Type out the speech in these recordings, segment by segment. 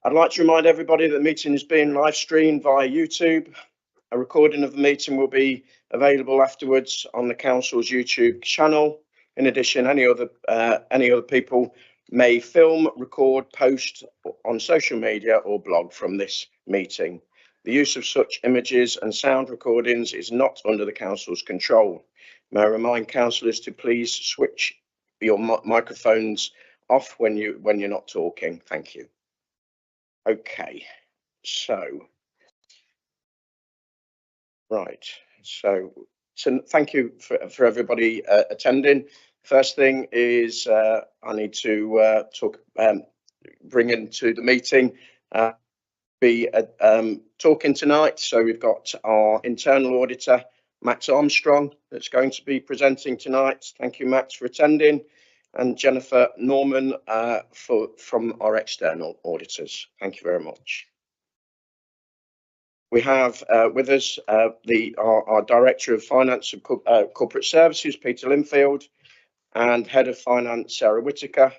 I'd like to remind everybody that the meeting is being live streamed via YouTube. A recording of the meeting will be available afterwards on the council's YouTube channel. In addition, any other people may film, record, post on social media or blog from this meeting. The use of such images and sound recordings is not under the council's control. May I remind councillors to please switch your microphones off when you're not talking. Thank you. Okay, so right, so thank you for everybody attending. First thing is I need to bring into the meeting talking tonight. So we've got our internal auditor Max Armstrong that's going to be presenting tonight. Thank you, Max, for attending, and Jennifer Norman from our external auditors. Thank you very much. We have with us our Director of Finance and Corporate Services, Peter Linfield, and Head of Finance, Sarah Whitaker,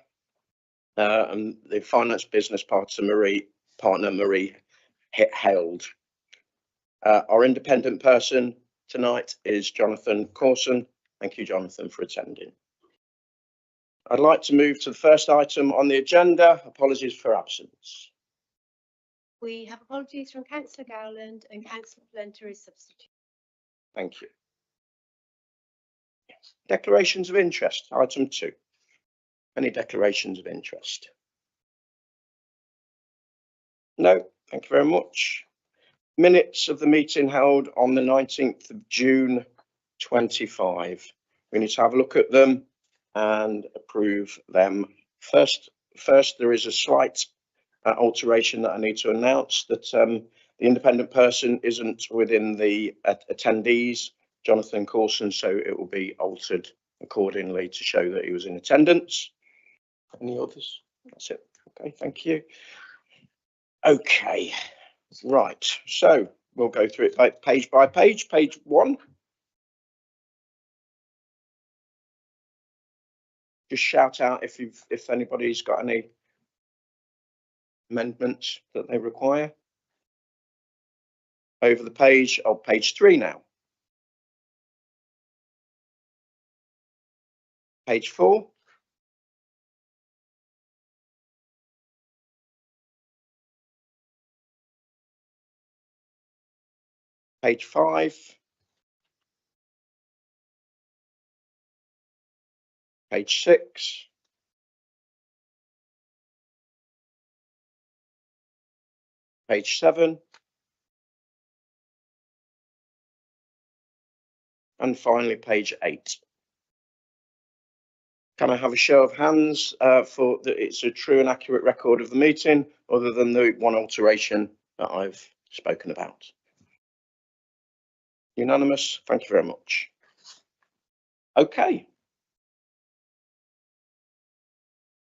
and the Finance Business Partner, Marie Held. Our independent person tonight is Jonathan Corson. Thank you, Jonathan, for attending. I'd like to move to the first item on the agenda. Apologies for absence. We have apologies from Councillor Gowland and Councillor Plenter is substitute. Thank you. Declarations of interest, item 2. Any declarations of interest? No, thank you very much. Minutes of the meeting held on the 19th of June 25. We need to have a look at them and approve them. First, there is a slight alteration that I need to announce, that the independent person isn't within the attendees, Jonathan Corson, so it will be altered accordingly to show that he was in attendance. Any others? That's it. Okay, thank you. Okay, right, so we'll go through it page by page. Page 1. Just shout out if anybody's got any amendments that they require. Over the page, page 3 now. Page 4. Page 5. Page 6. Page 7. And finally, page 8. Can I have a show of hands for that it's a true and accurate record of the meeting, other than the one alteration that I've spoken about? Unanimous. Thank you very much. Okay.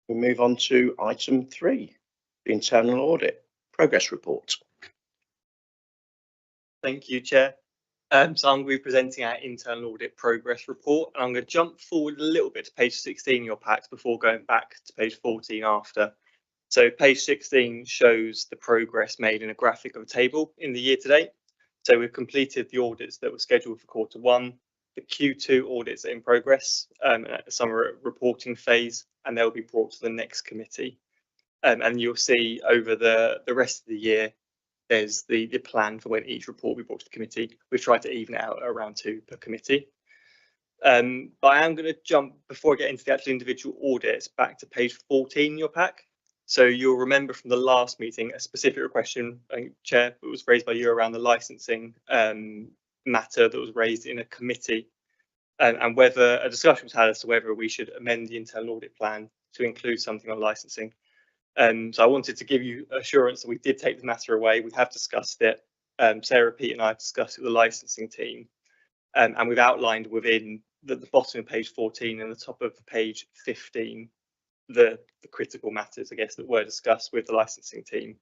We move on to item 3, the internal audit progress report. Thank you, Chair. So I'm going to be presenting our internal audit progress report, and I'm going to jump forward a little bit to page 16 in your packs before going back to page 14 after. So page 16 shows the progress made in a graphic of a table in the year to date. So we've completed the audits that were scheduled for Q1. The Q2 audits are in progress, some are at reporting phase, and they'll be brought to the next committee. And you'll see over the rest of the year, there's the plan for when each report will be brought to the committee. We've tried to even it out at around 2 per committee. But I am going to jump, before I get into the actual individual audits, back to page 14 in your pack. So you'll remember from the last meeting, a specific question, Chair, that was raised by you around the licensing matter that was raised in a committee, and whether a discussion was had as to whether we should amend the internal audit plan to include something on licensing. So I wanted to give you assurance that we did take the matter away. We have discussed it. Sarah, Pete and I have discussed it with the licensing team, and we've outlined within the bottom of page 14 and the top of page 15 the critical matters, I guess, that were discussed with the licensing team.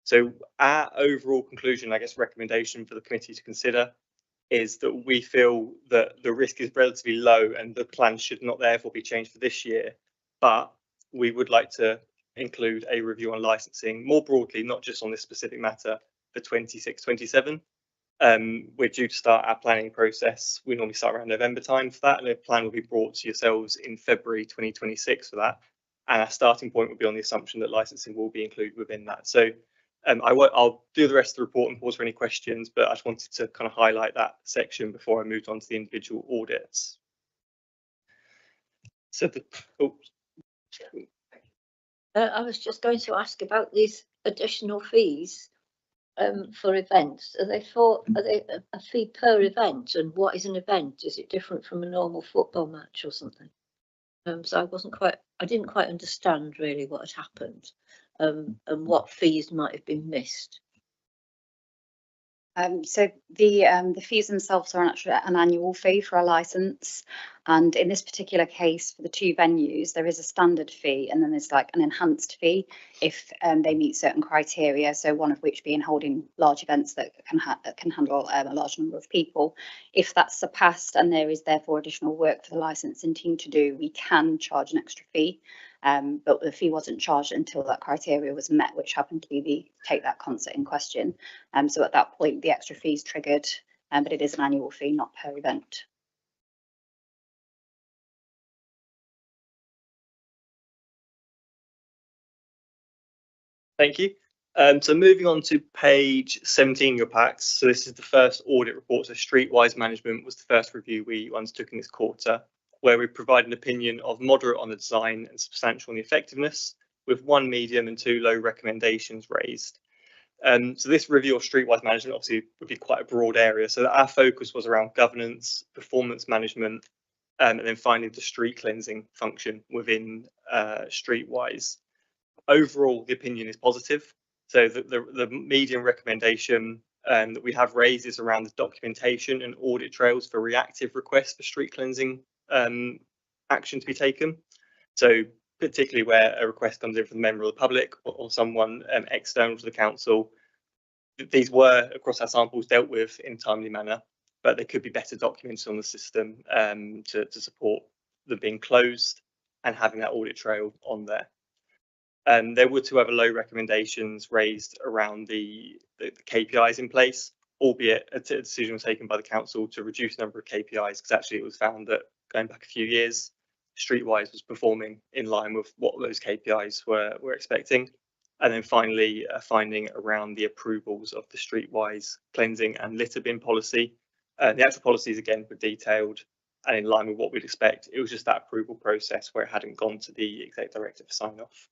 So our overall conclusion, I guess, recommendation for the committee to consider is that we feel that the risk is relatively low and the plan should not therefore be changed for this year, but we would like to include a review on licensing more broadly, not just on this specific matter for 26-27. We're due to start our planning process. We normally start around November time for that, and a plan will be brought to yourselves in February 2026 for that. And our starting point will be on the assumption that licensing will be included within that. So I'll do the rest of the report and pause for any questions, but I just wanted to kind of highlight that section before I moved on to the individual audits. So I was just going to ask about these additional fees for events. Are they a fee per event? And what is an event? Is it different from a normal football match or something? So I didn't quite understand really what had happened, and what fees might have been missed. So the fees themselves are actually an annual fee for a license, and in this particular case for the two venues there is a standard fee and then there's like an enhanced fee if they meet certain criteria, so one of which being holding large events that can handle a large number of people. If that's surpassed and there is therefore additional work for the licensing team to do, we can charge an extra fee. But the fee wasn't charged until that criteria was met, which happened to be the Take That concert in question. So at that point, the extra fee is triggered, but it is an annual fee, not per event. Thank you. So moving on to page 17 in your packs. So this is the first audit report. So Streetwise Management was the first review we undertook in this quarter, where we provide an opinion of moderate on the design and substantial on the effectiveness, with 1 medium and 2 low recommendations raised. So this review of Streetwise Management obviously would be quite a broad area. So our focus was around governance, performance management, and then finally the street cleansing function within Streetwise. Overall, the opinion is positive. So the medium recommendation that we have raised is around the documentation and audit trails for reactive requests for street cleansing action to be taken. So particularly where a request comes in from a member of the public or someone external to the council, these were across our samples dealt with in a timely manner, but they could be better documented on the system to support them being closed and having that audit trail on there. There were 2 other low recommendations raised around the KPIs in place, albeit a decision was taken by the council to reduce the number of KPIs because actually it was found that going back a few years, Streetwise was performing in line with what those KPIs were expecting. And then finally, a finding around the approvals of the Streetwise cleansing and litter bin policy. The actual policies again were detailed and in line with what we'd expect. It was just that approval process where it hadn't gone to the exec director for sign off.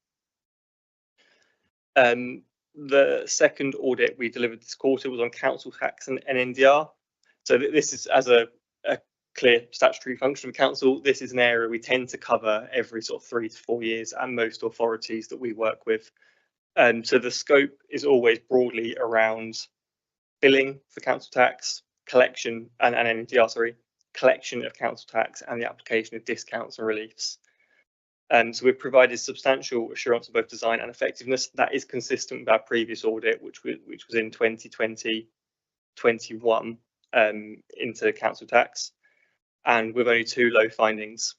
The second audit we delivered this quarter was on council tax and NNDR. So this is as a clear statutory function of council. This is an area we tend to cover every sort of 3 to 4 years and most authorities that we work with. So the scope is always broadly around billing for council tax, collection and NNDR, sorry, collection of council tax and the application of discounts and reliefs. So we've provided substantial assurance of both design and effectiveness. That is consistent with our previous audit, which was in 2020-21 into council tax, and with only 2 low findings.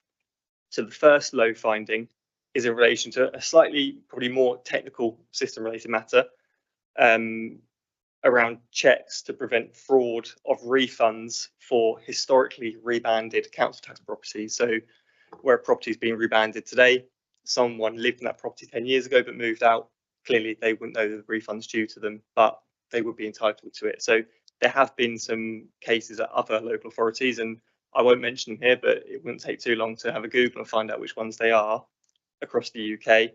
So the first low finding is in relation to a slightly probably more technical system related matter around checks to prevent fraud of refunds for historically rebanded council tax properties. So where a property is being rebanded today, someone lived in that property 10 years ago but moved out, clearly they wouldn't know the refunds due to them, but they would be entitled to it. So there have been some cases at other local authorities, and I won't mention them here, but it wouldn't take too long to have a Google and find out which ones they are across the UK,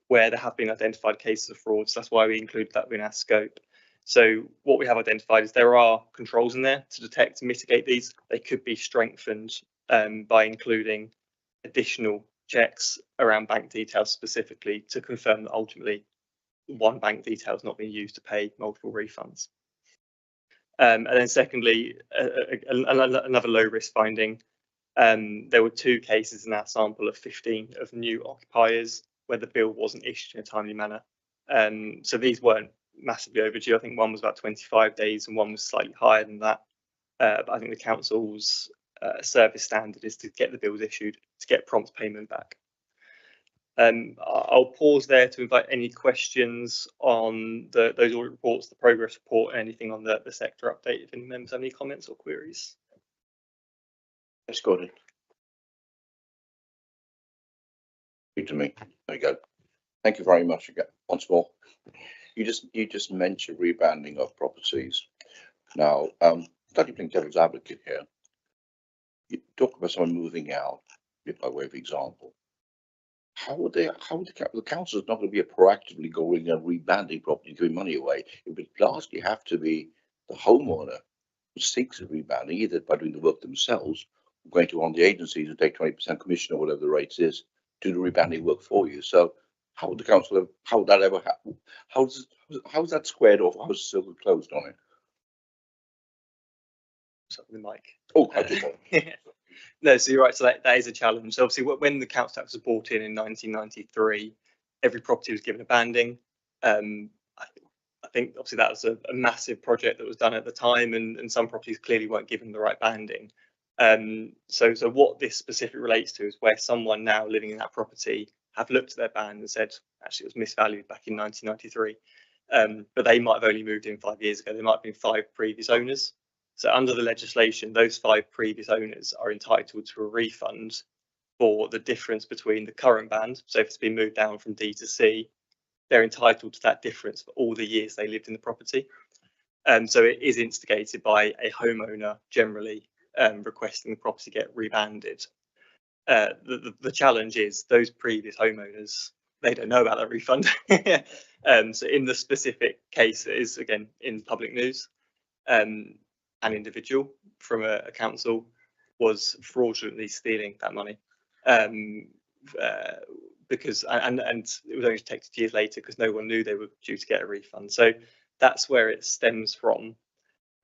where there have been identified cases of fraud. So that's why we include that in our scope. So what we have identified is there are controls in there to detect and mitigate these. They could be strengthened by including additional checks around bank details specifically to confirm that ultimately one bank detail is not being used to pay multiple refunds. And then secondly, another low risk finding. There were 2 cases in our sample of 15 of new occupiers where the bill wasn't issued in a timely manner. So these weren't massively overdue. I think one was about 25 days and one was slightly higher than that. But I think the council's service standard is to get the bills issued, to get prompt payment back. I'll pause there to invite any questions on those audit reports, the progress report, anything on the sector update. If any members have any comments or queries. Yes, Gordon. To me. There you go. Thank you very much again. Once more, you just mentioned rebanding of properties. Now, study playing devil's advocate here. You talk about someone moving out, by way of example. How would the council is not going to be proactively going and rebanding property, giving money away? It would largely have to be the homeowner who seeks a rebanding, either by doing the work themselves, or going to one of the agencies and take 20% commission or whatever the rate is, do the rebanding work for you. So how would the council, how would that ever happen? How's that squared off? How's the circle closed on it? Something the mic. Oh, I just No, so you're right. So that is a challenge. So obviously, when the council tax was brought in 1993, every property was given a banding. I think obviously that was a massive project that was done at the time, and some properties clearly weren't given the right banding. So what this specific relates to is where someone now living in that property have looked at their band and said, actually, it was misvalued back in 1993. But they might have only moved in 5 years ago. There might have been 5 previous owners. So under the legislation, those 5 previous owners are entitled to a refund for the difference between the current band. So if it's been moved down from D to C, they're entitled to that difference for all the years they lived in the property. So it is instigated by a homeowner generally requesting the property get rebanded. The challenge is those previous homeowners, they don't know about that refund. So in the specific case, it is again in public news. An individual from a council was fraudulently stealing that money, because and it was only detected years later because no one knew they were due to get a refund. So that's where it stems from.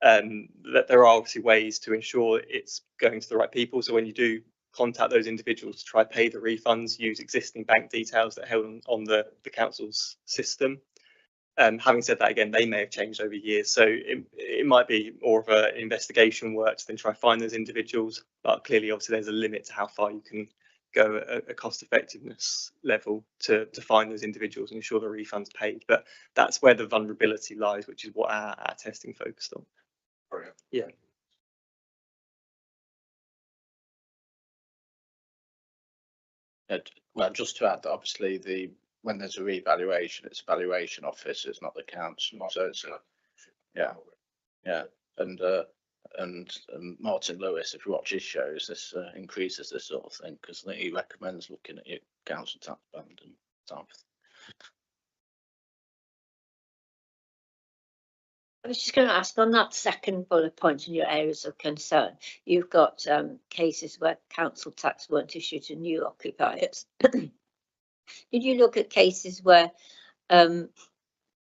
That there are obviously ways to ensure it's going to the right people. So when you do contact those individuals to try pay the refunds, use existing bank details that are held on the council's system. Having said that, again, they may have changed over years, so it might be more of an investigation work to then try to find those individuals. But clearly, obviously, there's a limit to how far you can go at a cost effectiveness level to find those individuals and ensure the refund's paid. But that's where the vulnerability lies, which is what our testing focused on. Yeah. Well, just to add that obviously when there's a revaluation, it's a valuation office, it's not the council. So it's yeah. And Martin Lewis, if you watch his shows, this increases this sort of thing because he recommends looking at your council tax band and stuff. I was just going to ask on that second bullet point in your areas of concern, you've got cases where council tax weren't issued to new occupiers. Did you look at cases where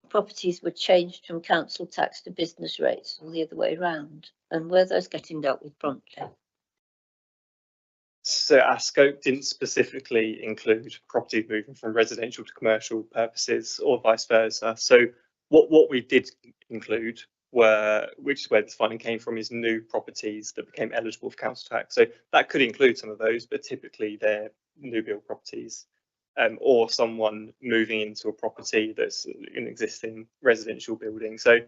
properties were changed from council tax to business rates or the other way around? And were those getting dealt with promptly? So our scope didn't specifically include properties moving from residential to commercial purposes or vice versa. So what we did include were, which is where this finding came from, is new properties that became eligible for council tax. So that could include some of those, but typically they're new build properties, or someone moving into a property that's an existing residential building. So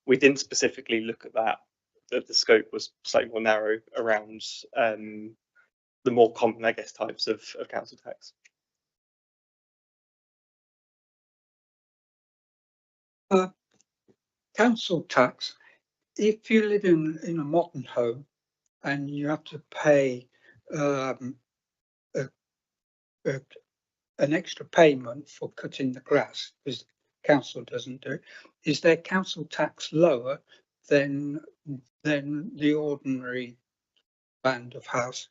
we didn't specifically look at that. The scope was slightly more narrow around the more common, I guess, types of council tax. Council tax, if you live in a modern home and you have to pay an extra payment for cutting the grass, because council doesn't do it, is their council tax lower than the ordinary band of house?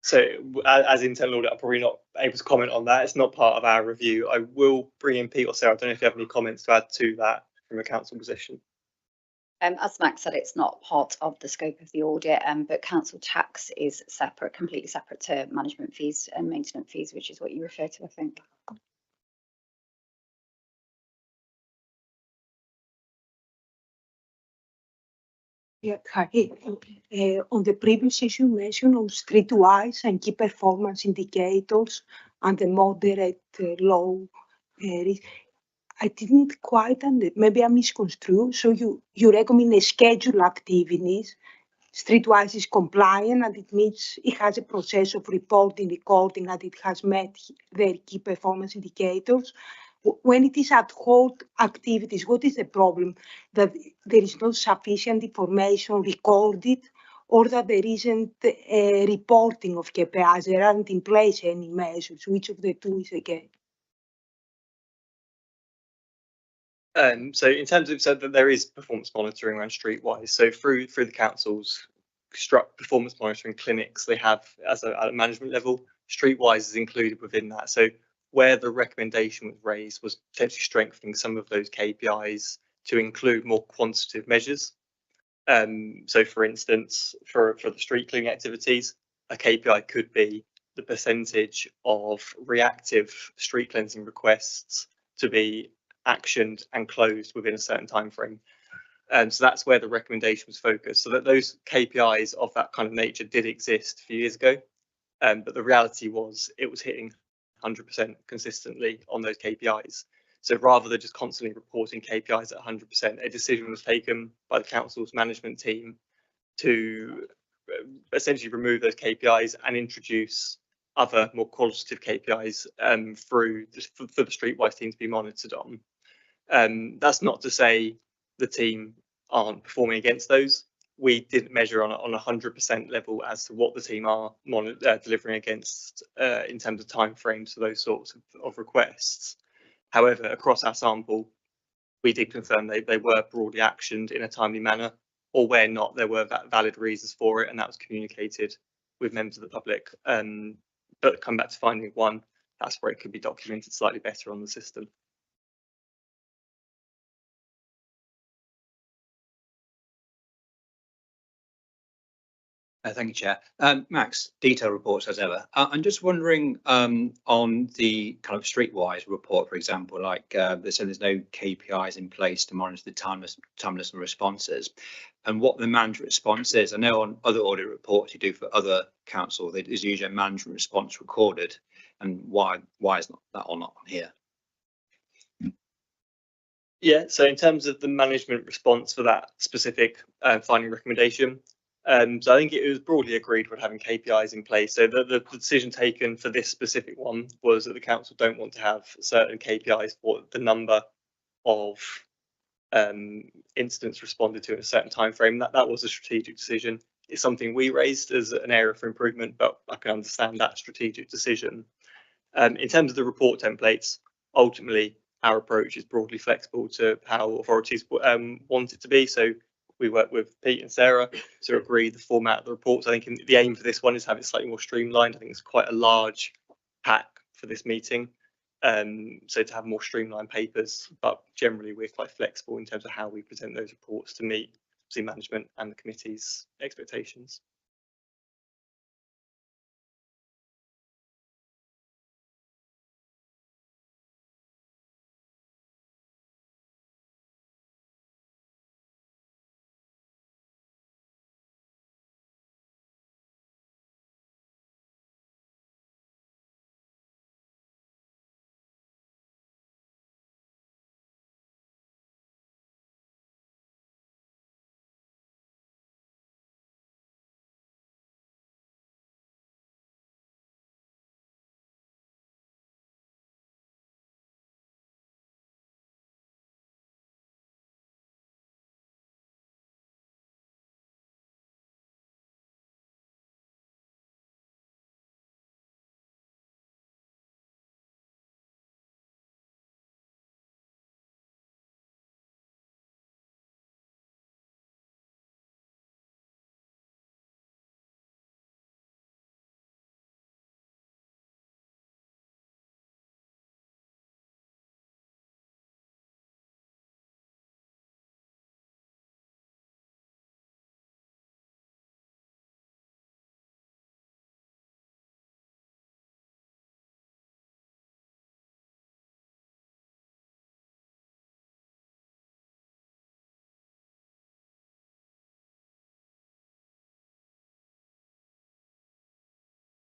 So as internal audit, I'm probably not able to comment on that. It's not part of our review. I will bring in Pete or Sarah. I don't know if you have any comments to add to that from a council position. As Max said, it's not part of the scope of the audit, but council tax is separate, completely separate to management fees and maintenance fees, which is what you refer to, I think. Yeah, Harry, on the previous issue, you mentioned on streetwise and key performance indicators and the moderate low risk. I didn't quite maybe I misconstrued. So you recommend a schedule activities. Streetwise is compliant and it means it has a process of reporting, recording, and it has met their key performance indicators. When it is ad hoc activities, what is the problem? That there is not sufficient information recorded, or that there isn't a reporting of KPIs, there aren't in place any measures? Which of the two is again? So in terms of, so that there is performance monitoring around Streetwise. So through the council's performance monitoring clinics, they have at a management level, Streetwise is included within that. So where the recommendation was raised was potentially strengthening some of those KPIs to include more quantitative measures. So for instance, for the street cleaning activities, a KPI could be the percentage of reactive street cleansing requests to be actioned and closed within a certain time frame. And so that's where the recommendation was focused, so that those KPIs of that kind of nature did exist a few years ago. But the reality was it was hitting 100% consistently on those KPIs. So rather than just constantly reporting KPIs at 100%, a decision was taken by the council's management team to essentially remove those KPIs and introduce other more qualitative KPIs for the Streetwise team to be monitored on. That's not to say the team aren't performing against those. We didn't measure on a 100% level as to what the team are delivering against in terms of timeframes for those sorts of requests. However, across our sample, we did confirm they were broadly actioned in a timely manner, or where not, there were valid reasons for it, and that was communicated with members of the public. But come back to finding one, that's where it could be documented slightly better on the system. Thank you, Chair. Max, detailed reports as ever. I'm just wondering on the kind of Streetwise report, for example, like they said there's no KPIs in place to monitor the timeless responses, and what the management response is. I know on other audit reports you do for other council, there's usually a management response recorded, and why is not that or not on here? Yeah, so in terms of the management response for that specific finding recommendation, so I think it was broadly agreed with having KPIs in place. So the decision taken for this specific one was that the council don't want to have certain KPIs for the number of incidents responded to in a certain time frame. That was a strategic decision. It's something we raised as an area for improvement, but I can understand that strategic decision. In terms of the report templates, ultimately our approach is broadly flexible to how authorities want it to be. So we work with Pete and Sarah to agree the format of the reports. I think the aim for this one is to have it slightly more streamlined. I think it's quite a large pack for this meeting. So to have more streamlined papers, but generally we're quite flexible in terms of how we present those reports to meet the management and the committee's expectations.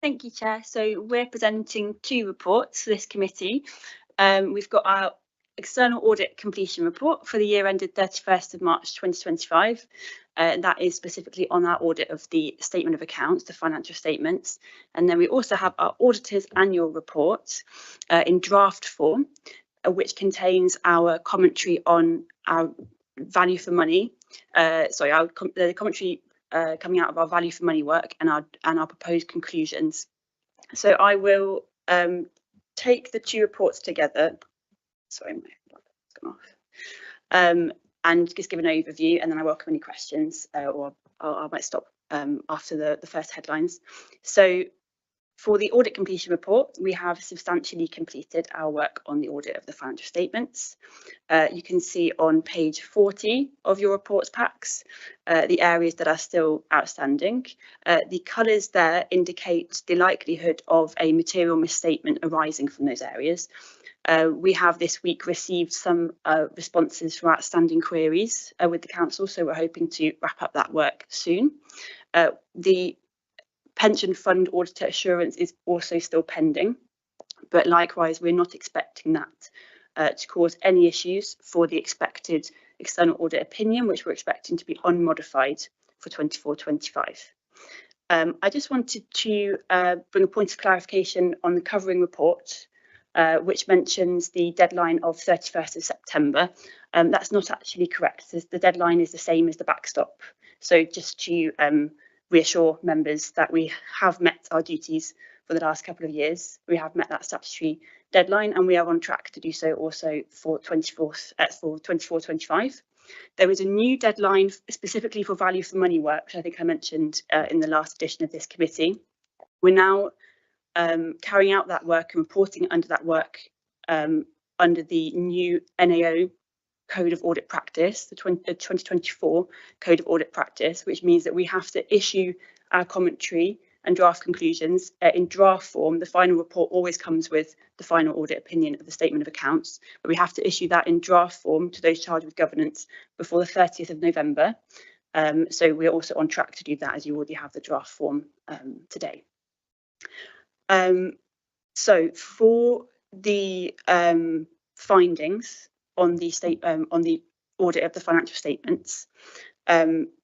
Thank you, Chair. So we're presenting 2 reports to this committee. We've got our external audit completion report for the year ended 31st of March 2025. And that is specifically on our audit of the statement of accounts, the financial statements. And then we also have our auditor's annual report in draft form, which contains our commentary on our value for money. The commentary coming out of our value for money work and our proposed conclusions. So I will take the 2 reports together. Sorry, my laptop's gone off. And just give an overview, and then I welcome any questions, or I might stop after the first headlines. So for the audit completion report, we have substantially completed our work on the audit of the financial statements. You can see on page 40 of your reports packs the areas that are still outstanding. The colours there indicate the likelihood of a material misstatement arising from those areas. We have this week received some responses for outstanding queries with the council, so we're hoping to wrap up that work soon. The pension fund auditor assurance is also still pending, but likewise we're not expecting that to cause any issues for the expected external audit opinion, which we're expecting to be unmodified for 24-25. I just wanted to bring a point of clarification on the covering report, which mentions the deadline of 31st of September. That's not actually correct. The deadline is the same as the backstop. So just to reassure members that we have met our duties for the last couple of years. We have met that statutory deadline, and we are on track to do so also for 24-25. There is a new deadline specifically for value for money work, which I think I mentioned in the last edition of this committee. We're now carrying out that work and reporting under that work under the new NAO Code of Audit Practice, the 2024 Code of Audit Practice, which means that we have to issue our commentary and draft conclusions in draft form. The final report always comes with the final audit opinion of the statement of accounts, but we have to issue that in draft form to those charged with governance before the 30th of November. So we're also on track to do that, as you already have the draft form today. So for the findings on the audit of the financial statements,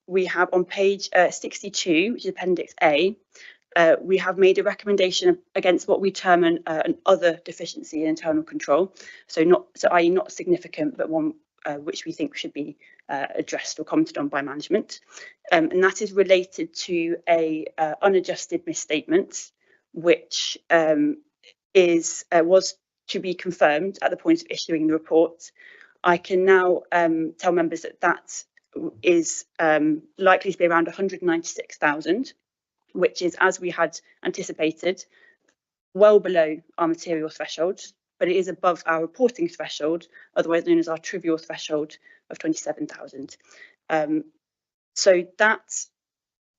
we have on page 62, which is Appendix A, we have made a recommendation against what we term an other deficiency in internal control. i.e. not significant, but one which we think should be addressed or commented on by management. And that is related to a unadjusted misstatement, which was to be confirmed at the point of issuing the report. I can now tell members that that is likely to be around 196,000, which is, as we had anticipated, well below our material threshold, but it is above our reporting threshold, otherwise known as our trivial threshold of 27,000. So that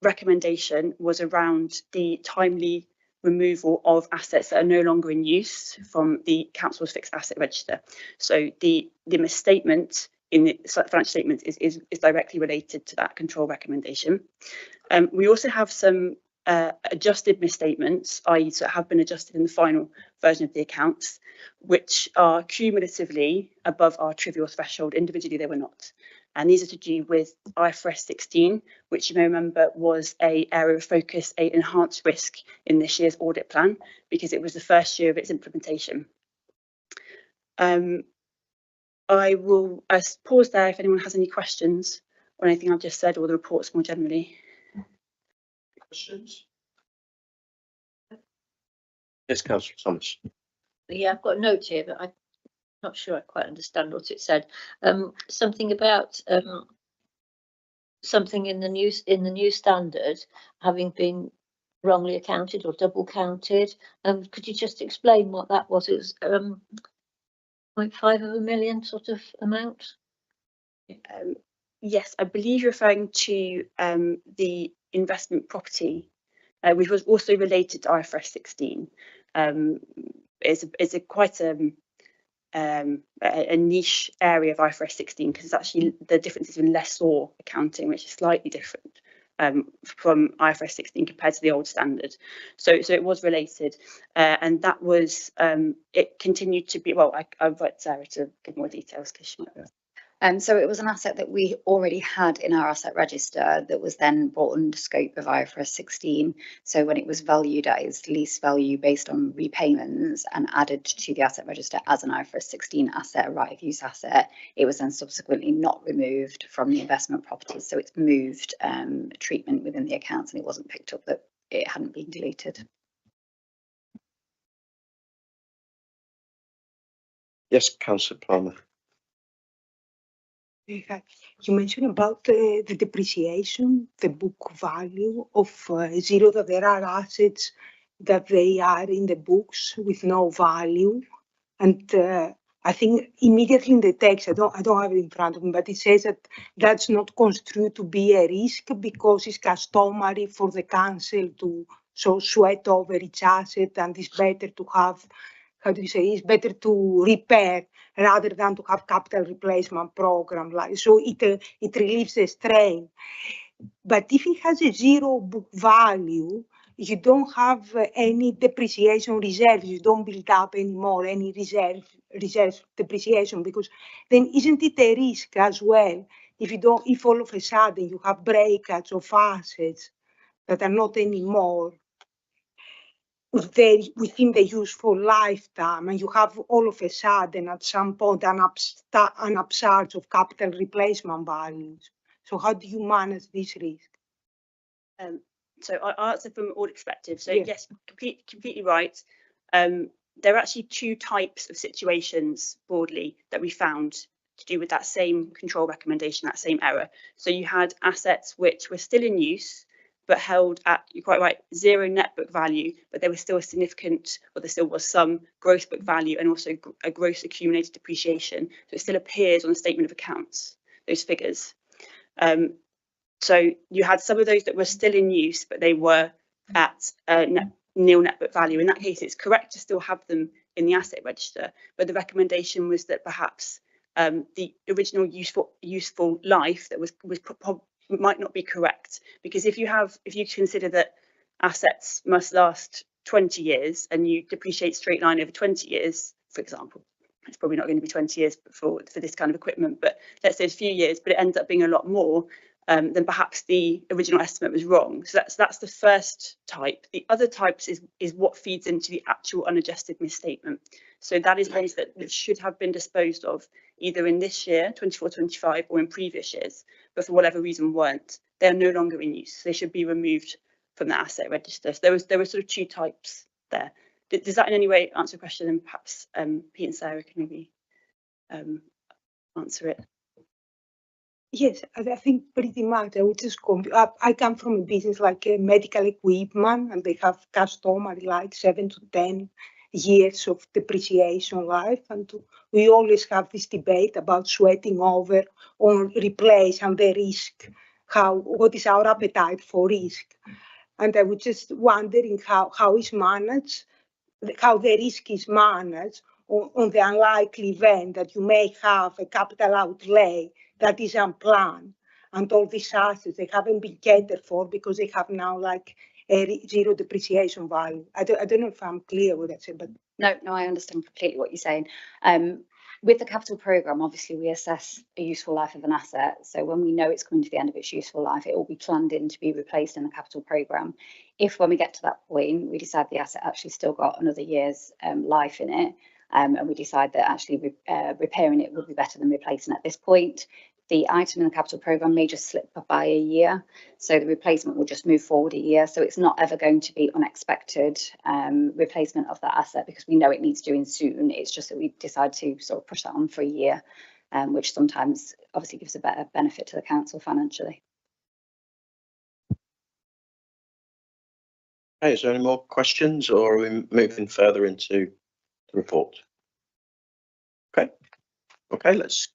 recommendation was around the timely removal of assets that are no longer in use from the council's fixed asset register. So the misstatement in the financial statement is directly related to that control recommendation. We also have some adjusted misstatements, i.e. that have been adjusted in the final version of the accounts, which are cumulatively above our trivial threshold. Individually, they were not. And these are to do with IFRS 16, which you may remember was an area of focus, an enhanced risk in this year's audit plan, because it was the first year of its implementation. I will pause there if anyone has any questions on anything I've just said or the reports more generally. Questions? Yes, Councillor Thomas. Yeah, I've got a note here, but I'm not sure I quite understand what it said. Something about something in the new standard having been wrongly accounted or double counted. Could you just explain what that was? It was 0.5 of a million sort of amount. Yes, I believe you're referring to the investment property, which was also related to IFRS 16. It's quite a niche area of IFRS 16 because it's actually the differences in lessor accounting, which is slightly different from IFRS 16 compared to the old standard. So it was related, and that was it continued to be. Well, I'll invite Sarah to give more details because she might. So it was an asset that we already had in our asset register that was then brought under scope of IFRS 16. So when it was valued at its lease value based on repayments and added to the asset register as an IFRS 16 asset, a right of use asset, it was then subsequently not removed from the investment properties. So it's moved treatment within the accounts, and it wasn't picked up that it hadn't been deleted. Yes, Councillor Palmer. Okay. You mentioned about the depreciation, the book value of zero, that there are assets that they are in the books with no value. And I think immediately in the text, I don't have it in front of me, but it says that that's not construed to be a risk because it's customary for the council to sweat over each asset, and it's better to have, how do you say, it's better to repair rather than to have capital replacement program. Like, so it relieves the strain. But if it has a zero book value, you don't have any depreciation reserves. You don't build up anymore any reserve depreciation, because then isn't it a risk as well if all of a sudden you have breakage of assets that are not anymore within the useful lifetime, and you have all of a sudden at some point an upsurge of capital replacement values. So how do you manage this risk? So I'll answer from an audit perspective. So Yeah. yes, completely right. There are actually two types of situations broadly that we found to do with that same control recommendation, that same error. So you had assets which were still in use, but held at, you're quite right, zero net book value, but there was still a significant, or there still was some gross book value and also a gross accumulated depreciation. So it still appears on the statement of accounts, those figures. So you had some of those that were still in use, but they were at nil net book value. In that case, it's correct to still have them in the asset register, but the recommendation was that perhaps the original useful life that was might not be correct, because if you consider that assets must last 20 years and you depreciate straight line over 20 years, for example, it's probably not going to be 20 years for this kind of equipment, but let's say a few years, but it ends up being a lot more, then perhaps the original estimate was wrong. So that's the first type. The other types is what feeds into the actual unadjusted misstatement. So that is ones that should have been disposed of either in this year, 24-25, or in previous years, but for whatever reason weren't. They're no longer in use. They should be removed from the asset register. So there were sort of two types there. Does that in any way answer the question? And perhaps Pete and Sarah can maybe answer it. Yes, I think pretty much. I would just I come from a business like medical equipment, and they have customary like 7 to 10 years of depreciation life, and we always have this debate about sweating over or replace and the risk. What is our appetite for risk? And I was just wondering how is managed, how the risk is managed on the unlikely event that you may have a capital outlay that is unplanned, and all these assets, they haven't been catered for because they have now like a zero depreciation value. I don't know if I'm clear with that, but No, I understand completely what you're saying. With the capital programme, obviously we assess a useful life of an asset. So when we know it's coming to the end of its useful life, it will be planned in to be replaced in the capital programme. If when we get to that point, we decide the asset actually still got another year's life in it, and we decide that actually repairing it would be better than replacing at this point, the item in the capital programme may just slip by a year. So the replacement will just move forward a year. So it's not ever going to be unexpected replacement of that asset because we know it needs doing soon. It's just that we decide to sort of push that on for a year, which sometimes obviously gives a better benefit to the council financially. Okay, is there any more questions, or are we moving further into the report? Okay, let's.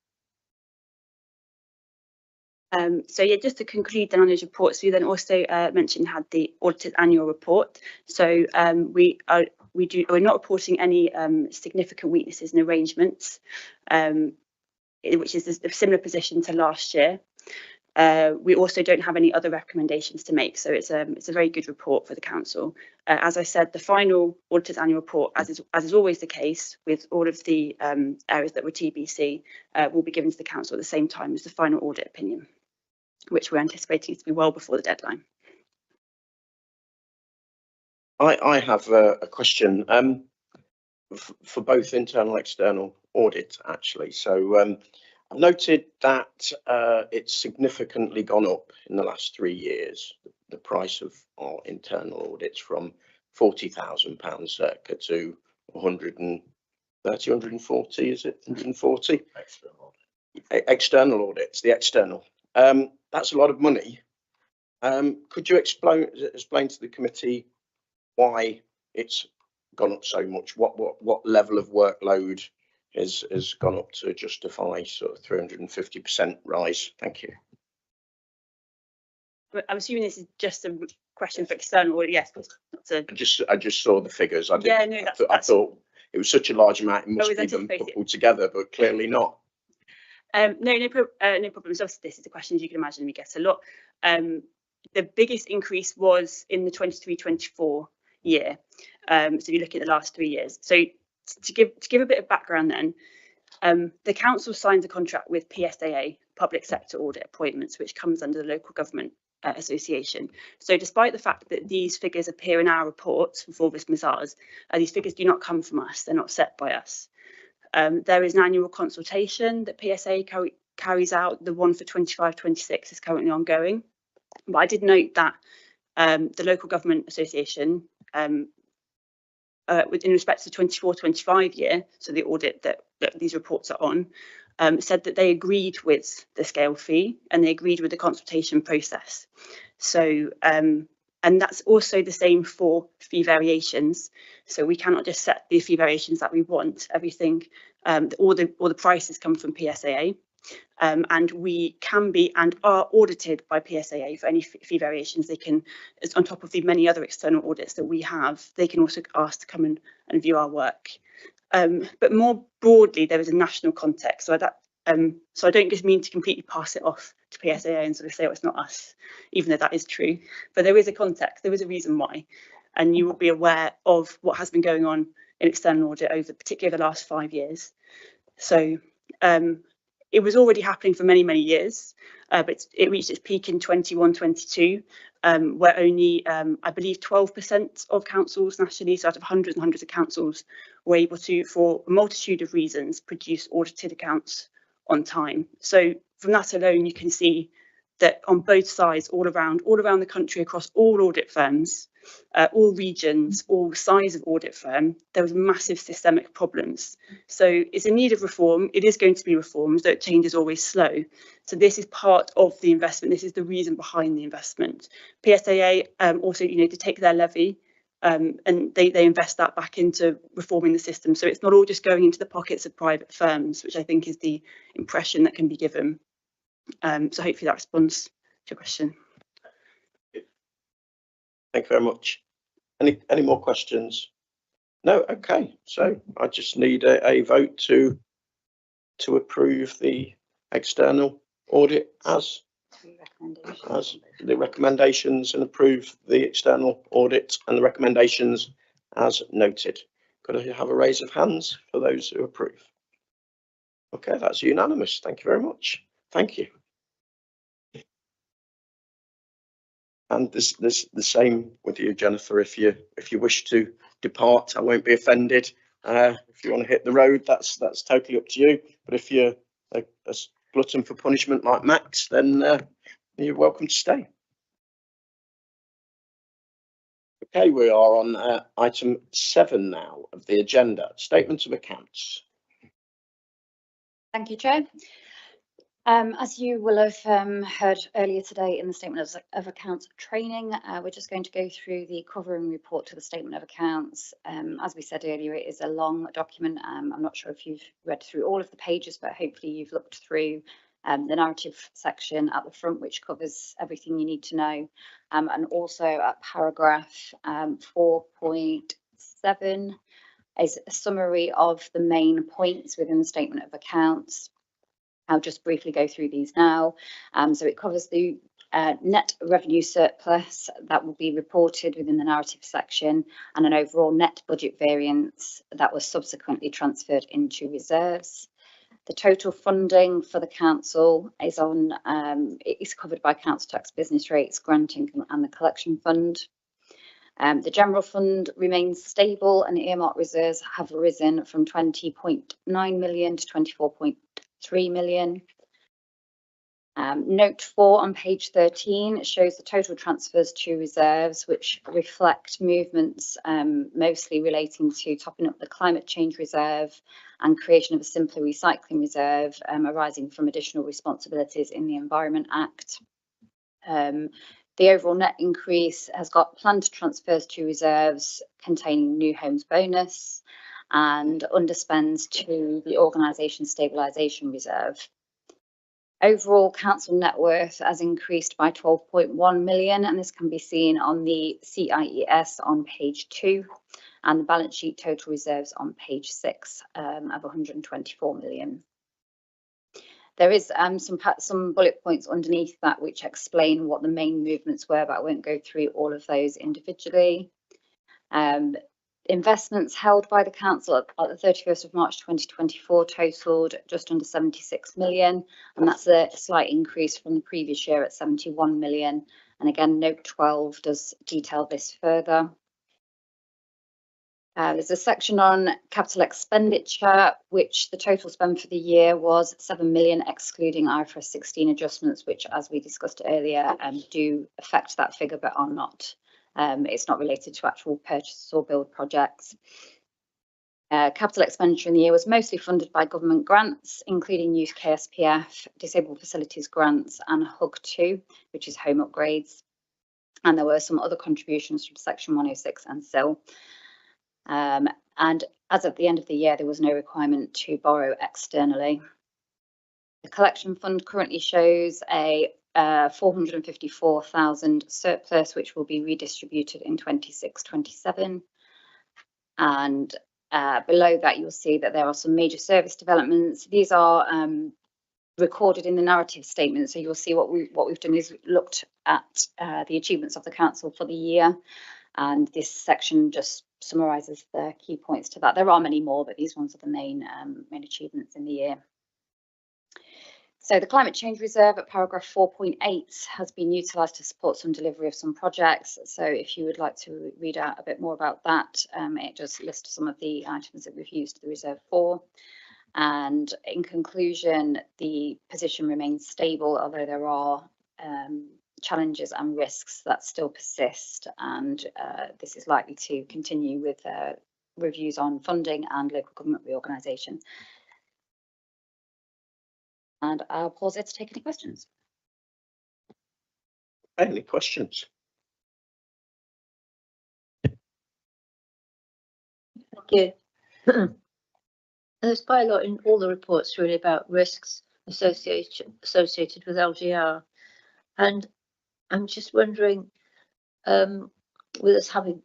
So yeah, just to conclude then on those reports, we then also mentioned had the audited annual report. So we're not reporting any significant weaknesses in arrangements, which is a similar position to last year. We also don't have any other recommendations to make, so it's a very good report for the council. As I said, the final auditor's annual report, as is always the case with all of the areas that were TBC, will be given to the council at the same time as the final audit opinion, which we're anticipating to be well before the deadline. I have a question for both internal and external audit, actually. So I've noted that it's significantly gone up in the last 3 years, the price of our internal audits, from £40,000 circa to 130, 140, is it 140? External audits, the external. That's a lot of money. Could you explain to the committee why it's gone up so much? What level of workload has gone up to justify sort of 350% rise? Thank you. I'm assuming this is just a question for external audit. Yes, but I just saw the figures. I thought it was such a large amount. It must be them put together, but clearly not. No problem. So this is the questions you can imagine we get a lot. The biggest increase was in the 23-24 year. So you're looking at the last 3 years. So to give a bit of background then, the council signs a contract with PSAA, Public Sector Audit Appointments, which comes under the Local Government Association. So despite the fact that these figures appear in our reports for Forvis Mazars, these figures do not come from us. They're not set by us. There is an annual consultation that PSA carries out. The one for 25-26 is currently ongoing. But I did note that the Local Government Association, in respect to the 24-25 year, so the audit that these reports are on, said that they agreed with the scale fee and they agreed with the consultation process. So, and that's also the same for fee variations. So we cannot just set the fee variations that we want. Everything, all the prices come from PSAA. And we can be and are audited by PSAA for any fee variations. They can, on top of the many other external audits that we have, they can also ask to come and view our work. But more broadly, there is a national context. So I don't just mean to completely pass it off to PSAA and sort of say, oh, it's not us, even though that is true. But there is a context, there is a reason why. And you will be aware of what has been going on in external audit over particularly the last 5 years. So it was already happening for many, many years, but it reached its peak in 21-22, where only, I believe, 12% of councils nationally, so out of hundreds and hundreds of councils, were able to, for a multitude of reasons, produce audited accounts on time. So from that alone, you can see that on both sides, all around the country, across all audit firms, all regions, all size of audit firm, there was massive systemic problems. So it's in need of reform. It is going to be reformed, though change is always slow. So this is part of the investment. This is the reason behind the investment. PSAA also, to take their levy, and they invest that back into reforming the system. So it's not all just going into the pockets of private firms, which I think is the impression that can be given. So hopefully that responds to your question. Thank you very much. Any more questions? No. Okay. So I just need a vote to approve the external audit as the recommendations, and approve the external audit and the recommendations as noted. Could I have a raise of hands for those who approve? Okay, that's unanimous. Thank you very much. Thank you. And this the same with you, Jennifer. If you wish to depart, I won't be offended. If you want to hit the road, that's totally up to you. But if you're a glutton for punishment like Max, then you're welcome to stay. Okay, we are on item 7 now of the agenda, statement of accounts. Thank you, Chair. As you will have heard earlier today in the statement of accounts training, we're just going to go through the covering report to the statement of accounts. As we said earlier, it is a long document. I'm not sure if you've read through all of the pages, but hopefully you've looked through the narrative section at the front, which covers everything you need to know, and also at paragraph 4.7 is a summary of the main points within the statement of accounts. I'll just briefly go through these now. So it covers the net revenue surplus that will be reported within the narrative section, and an overall net budget variance that was subsequently transferred into reserves. The total funding for the council is covered by council tax business rates, grant income and the collection fund. The general fund remains stable, and earmark reserves have risen from 20.9 million to 24.3 million. Note 4 on page 13 shows the total transfers to reserves, which reflect movements mostly relating to topping up the climate change reserve and creation of a simpler recycling reserve arising from additional responsibilities in the Environment Act. The overall net increase has got planned transfers to reserves containing new homes bonus and underspends to the organisation stabilisation reserve. Overall council net worth has increased by 12.1 million, and this can be seen on the CIES on page 2 and the balance sheet total reserves on page 6 of 124 million. There is some bullet points underneath that which explain what the main movements were, but I won't go through all of those individually. Investments held by the council at the 31st of March 2024 totaled just under 76 million, and that's a slight increase from the previous year at 71 million. And again, note 12 does detail this further. There's a section on capital expenditure, which the total spend for the year was 7 million, excluding IFRS 16 adjustments, which, as we discussed earlier, do affect that figure but are not. It's not related to actual purchase or build projects. Capital expenditure in the year was mostly funded by government grants, including Youth KSPF, Disabled Facilities Grants and HUG2, which is home upgrades. And there were some other contributions from Section 106 and SIL. And as at the end of the year, there was no requirement to borrow externally. The collection fund currently shows a 454,000 surplus, which will be redistributed in 26-27. And below that, you'll see that there are some major service developments. These are recorded in the narrative statement. So you'll see what we've done is looked at the achievements of the council for the year. And this section just summarises the key points to that. There are many more, but these ones are the main achievements in the year. So the climate change reserve at paragraph 4.8 has been utilised to support some delivery of some projects. So if you would like to read out a bit more about that, it does list some of the items that we've used the reserve for. And in conclusion, the position remains stable, although there are challenges and risks that still persist, and this is likely to continue with reviews on funding and local government reorganisation. And I'll pause there to take any questions. Any questions? Thank you. There's quite a lot in all the reports really about risks associated with LGR, and I'm just wondering, with us having,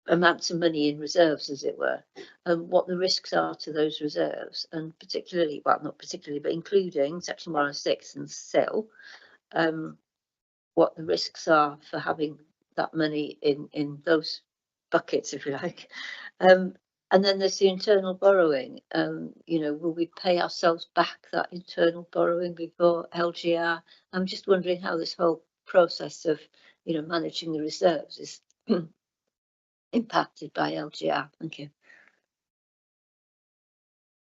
amounts of money in reserves, as it were, what the risks are to those reserves, and particularly, well, not particularly, but including Section 106 and SIL, what the risks are for having that money in those buckets, if you like. And then there's the internal borrowing. Will we pay ourselves back that internal borrowing before LGR? I'm just wondering how this whole process of, managing the reserves is impacted by LGR. Thank you.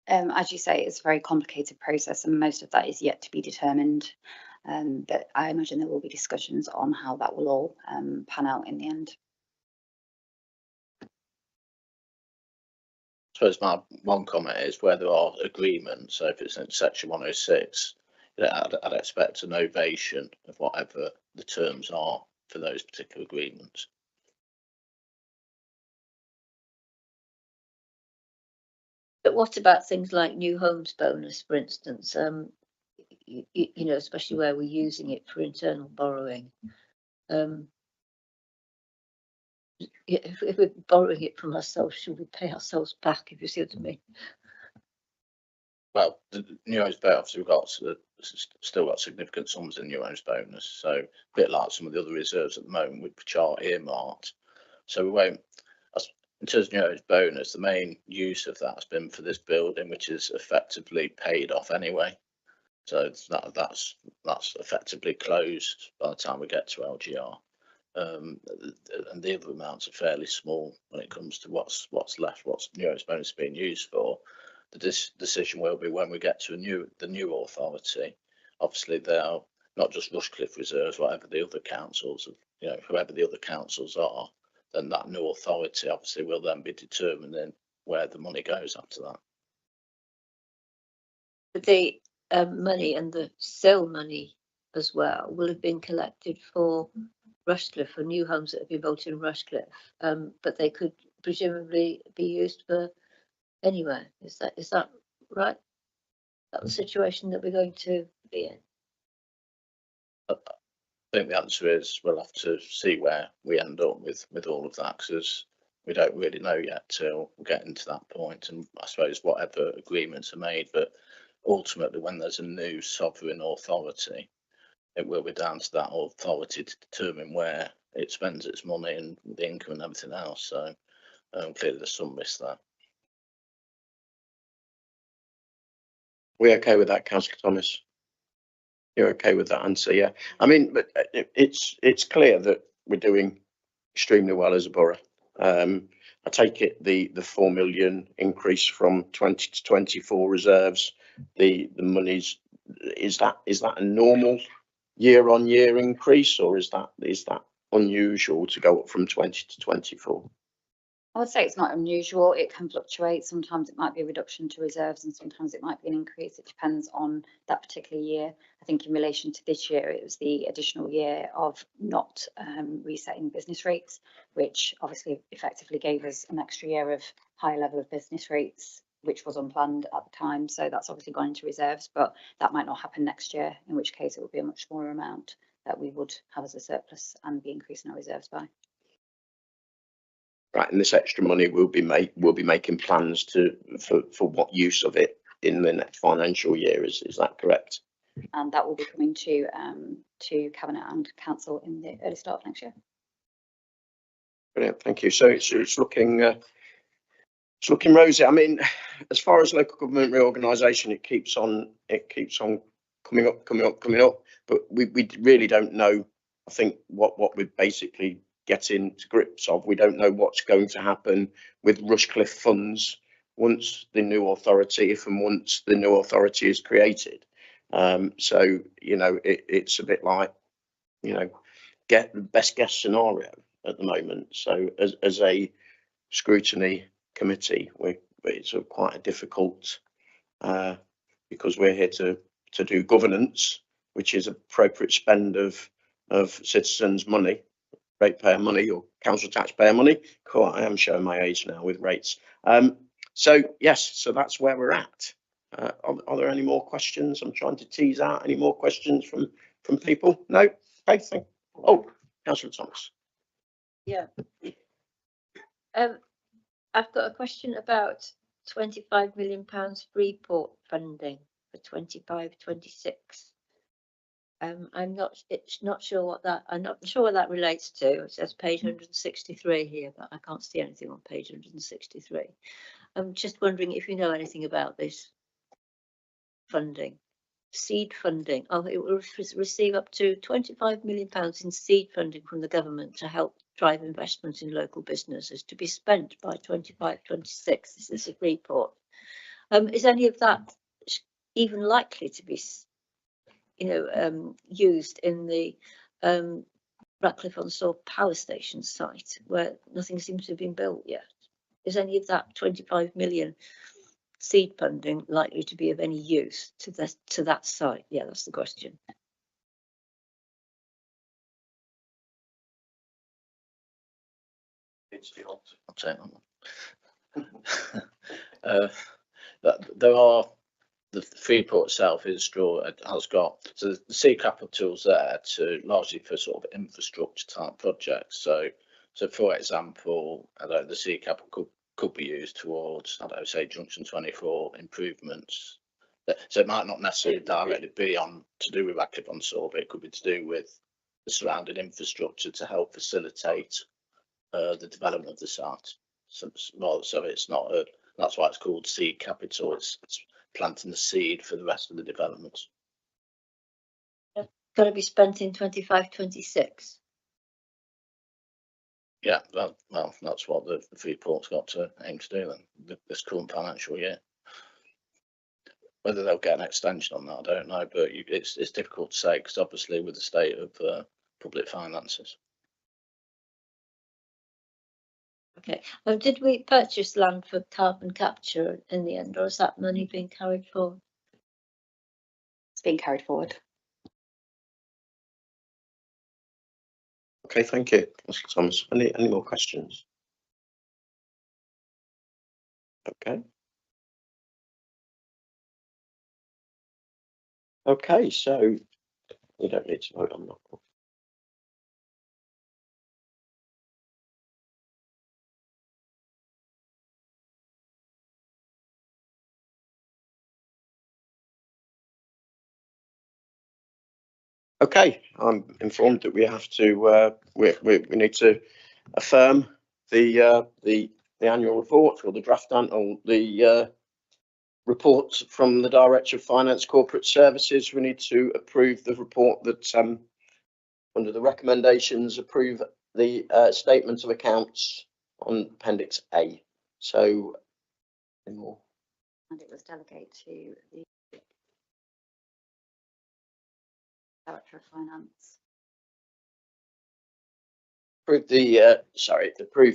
As you say, it's a very complicated process, and most of that is yet to be determined. But I imagine there will be discussions on how that will all pan out in the end. I suppose my one comment is where there are agreements. So if it's in Section 106, I'd expect an ovation of whatever the terms are for those particular agreements. But what about things like new homes bonus, for instance? Especially where we're using it for internal borrowing. If we're borrowing it from ourselves, should we pay ourselves back, if you see what I mean? well, the new homes bonus, obviously we've got still got significant sums in new homes bonus. So a bit like some of the other reserves at the moment, which are earmarked. So we won't, in terms of new homes bonus, the main use of that has been for this building, which is effectively paid off anyway. So that's effectively closed by the time we get to LGR. And the other amounts are fairly small when it comes to what's left, what's new homes bonus being used for. The decision will be when we get to the new authority. Obviously, they are not just Rushcliffe reserves, whatever the other councils, whoever the other councils are, then that new authority obviously will then be determining where the money goes after that. The money and the sale money as well will have been collected for Rushcliffe, for new homes that have been built in Rushcliffe, but they could presumably be used for anywhere. Is that right? That the situation that we're going to be in? I think the answer is we'll have to see where we end up with all of that, because we don't really know yet till we get into that point, and I suppose whatever agreements are made. But ultimately, when there's a new sovereign authority, it will be down to that authority to determine where it spends its money and the income and everything else. So clearly there's some risk there. We're okay with that, Councillor Thomas? You're okay with that answer? Yeah. I mean, but it's clear that we're doing extremely well as a borough. I take it the 4 million increase from 20 to 24 reserves, the monies, is that a normal year-on-year increase, or is that unusual to go up from 20 to 24? I would say it's not unusual. It can fluctuate. Sometimes it might be a reduction to reserves and sometimes it might be an increase. It depends on that particular year. I think in relation to this year, it was the additional year of not resetting business rates, which obviously effectively gave us an extra year of high level of business rates, which was unplanned at the time. So that's obviously gone into reserves, but that might not happen next year, in which case it would be a much smaller amount that we would have as a surplus and be increasing our reserves by. Right, and this extra money will be making plans for what use of it in the next financial year. Is that correct? And that will be coming to Cabinet and Council in the early start of next year. Brilliant, thank you. So it's looking rosy. I mean, as far as local government reorganisation, it keeps on coming up. But we really don't know. I think what we're basically getting to grips of. We don't know what's going to happen with Rushcliffe funds once the new authority, once the new authority is created. So it's a bit like get the best guess scenario at the moment. So as a scrutiny committee, it's quite a difficult because we're here to do governance, which is appropriate spend of citizens' money, ratepayer money or council taxpayer money. Cool, I am showing my age now with rates. So yes, so that's where we're at. Are there any more questions? I'm trying to tease out any more questions from people. No. Okay. Oh, Councillor Thomas. Yeah. I've got a question about £25 million Freeport funding for 25-26. I'm not sure what that relates to. It says page 163 here, but I can't see anything on page 163. I'm just wondering if you know anything about this funding. Seed funding. Oh, it will receive up to £25 million in seed funding from the government to help drive investment in local businesses to be spent by 25-26. This is a report. Is any of that even likely to be, used in the Ratcliffe-on-Soar power station site where nothing seems to have been built yet? Is any of that 25 million seed funding likely to be of any use to that site? Yeah, that's the question. I'll take that one. The Freeport itself has got, so the seed capital's there to largely for sort of infrastructure type projects. So for example, the seed capital could be used towards, say Junction 24 improvements So it might not necessarily directly be to do with active unsolved, it could be to do with the surrounding infrastructure to help facilitate the development of the site. So it's not that's why it's called seed capital. It's planting the seed for the rest of the development. Got to be spent in 25-26. Yeah, well, that's what the fee report's got to aim to do then, this current financial year. Whether they'll get an extension on that, I don't know, but it's difficult to say because obviously with the state of public finances. Okay. Did we purchase land for carbon capture in the end, or is that money being carried forward? It's being carried forward. Okay, thank you, Mr. Thomas. Any more questions? Okay. Okay, so you don't need to vote on that. Okay, I'm informed that we have to we need to affirm the annual report or the draft or the report from the Director of Finance Corporate Services. We need to approve the report that under the recommendations approve the statement of accounts on Appendix A. So any more? And it was delegated to the Director of Finance. Approve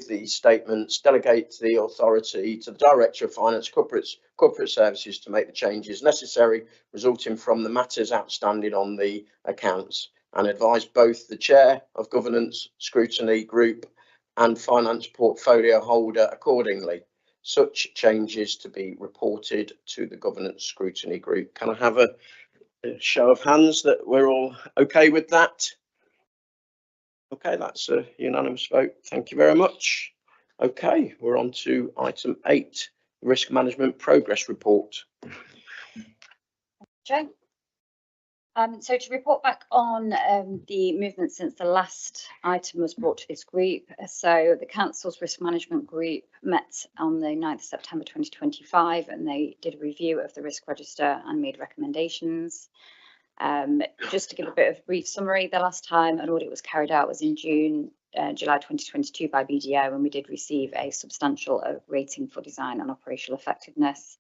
the statements, delegate the authority to the Director of Finance Corporate Services to make the changes necessary resulting from the matters outstanding on the accounts, and advise both the Chair of Governance Scrutiny Group and Finance Portfolio Holder accordingly. Such changes to be reported to the Governance Scrutiny Group. Can I have a show of hands that we're all okay with that? Okay, that's a unanimous vote. Thank you very much. Okay, we're on to item 8, Risk Management Progress Report. Joe. So to report back on the movement since the last item was brought to this group. So the Council's Risk Management Group met on the 9th of September 2025 and they did a review of the risk register and made recommendations. Just to give a bit of a brief summary, the last time an audit was carried out was in July 2022 by BDO, and we did receive a substantial rating for design and operational effectiveness.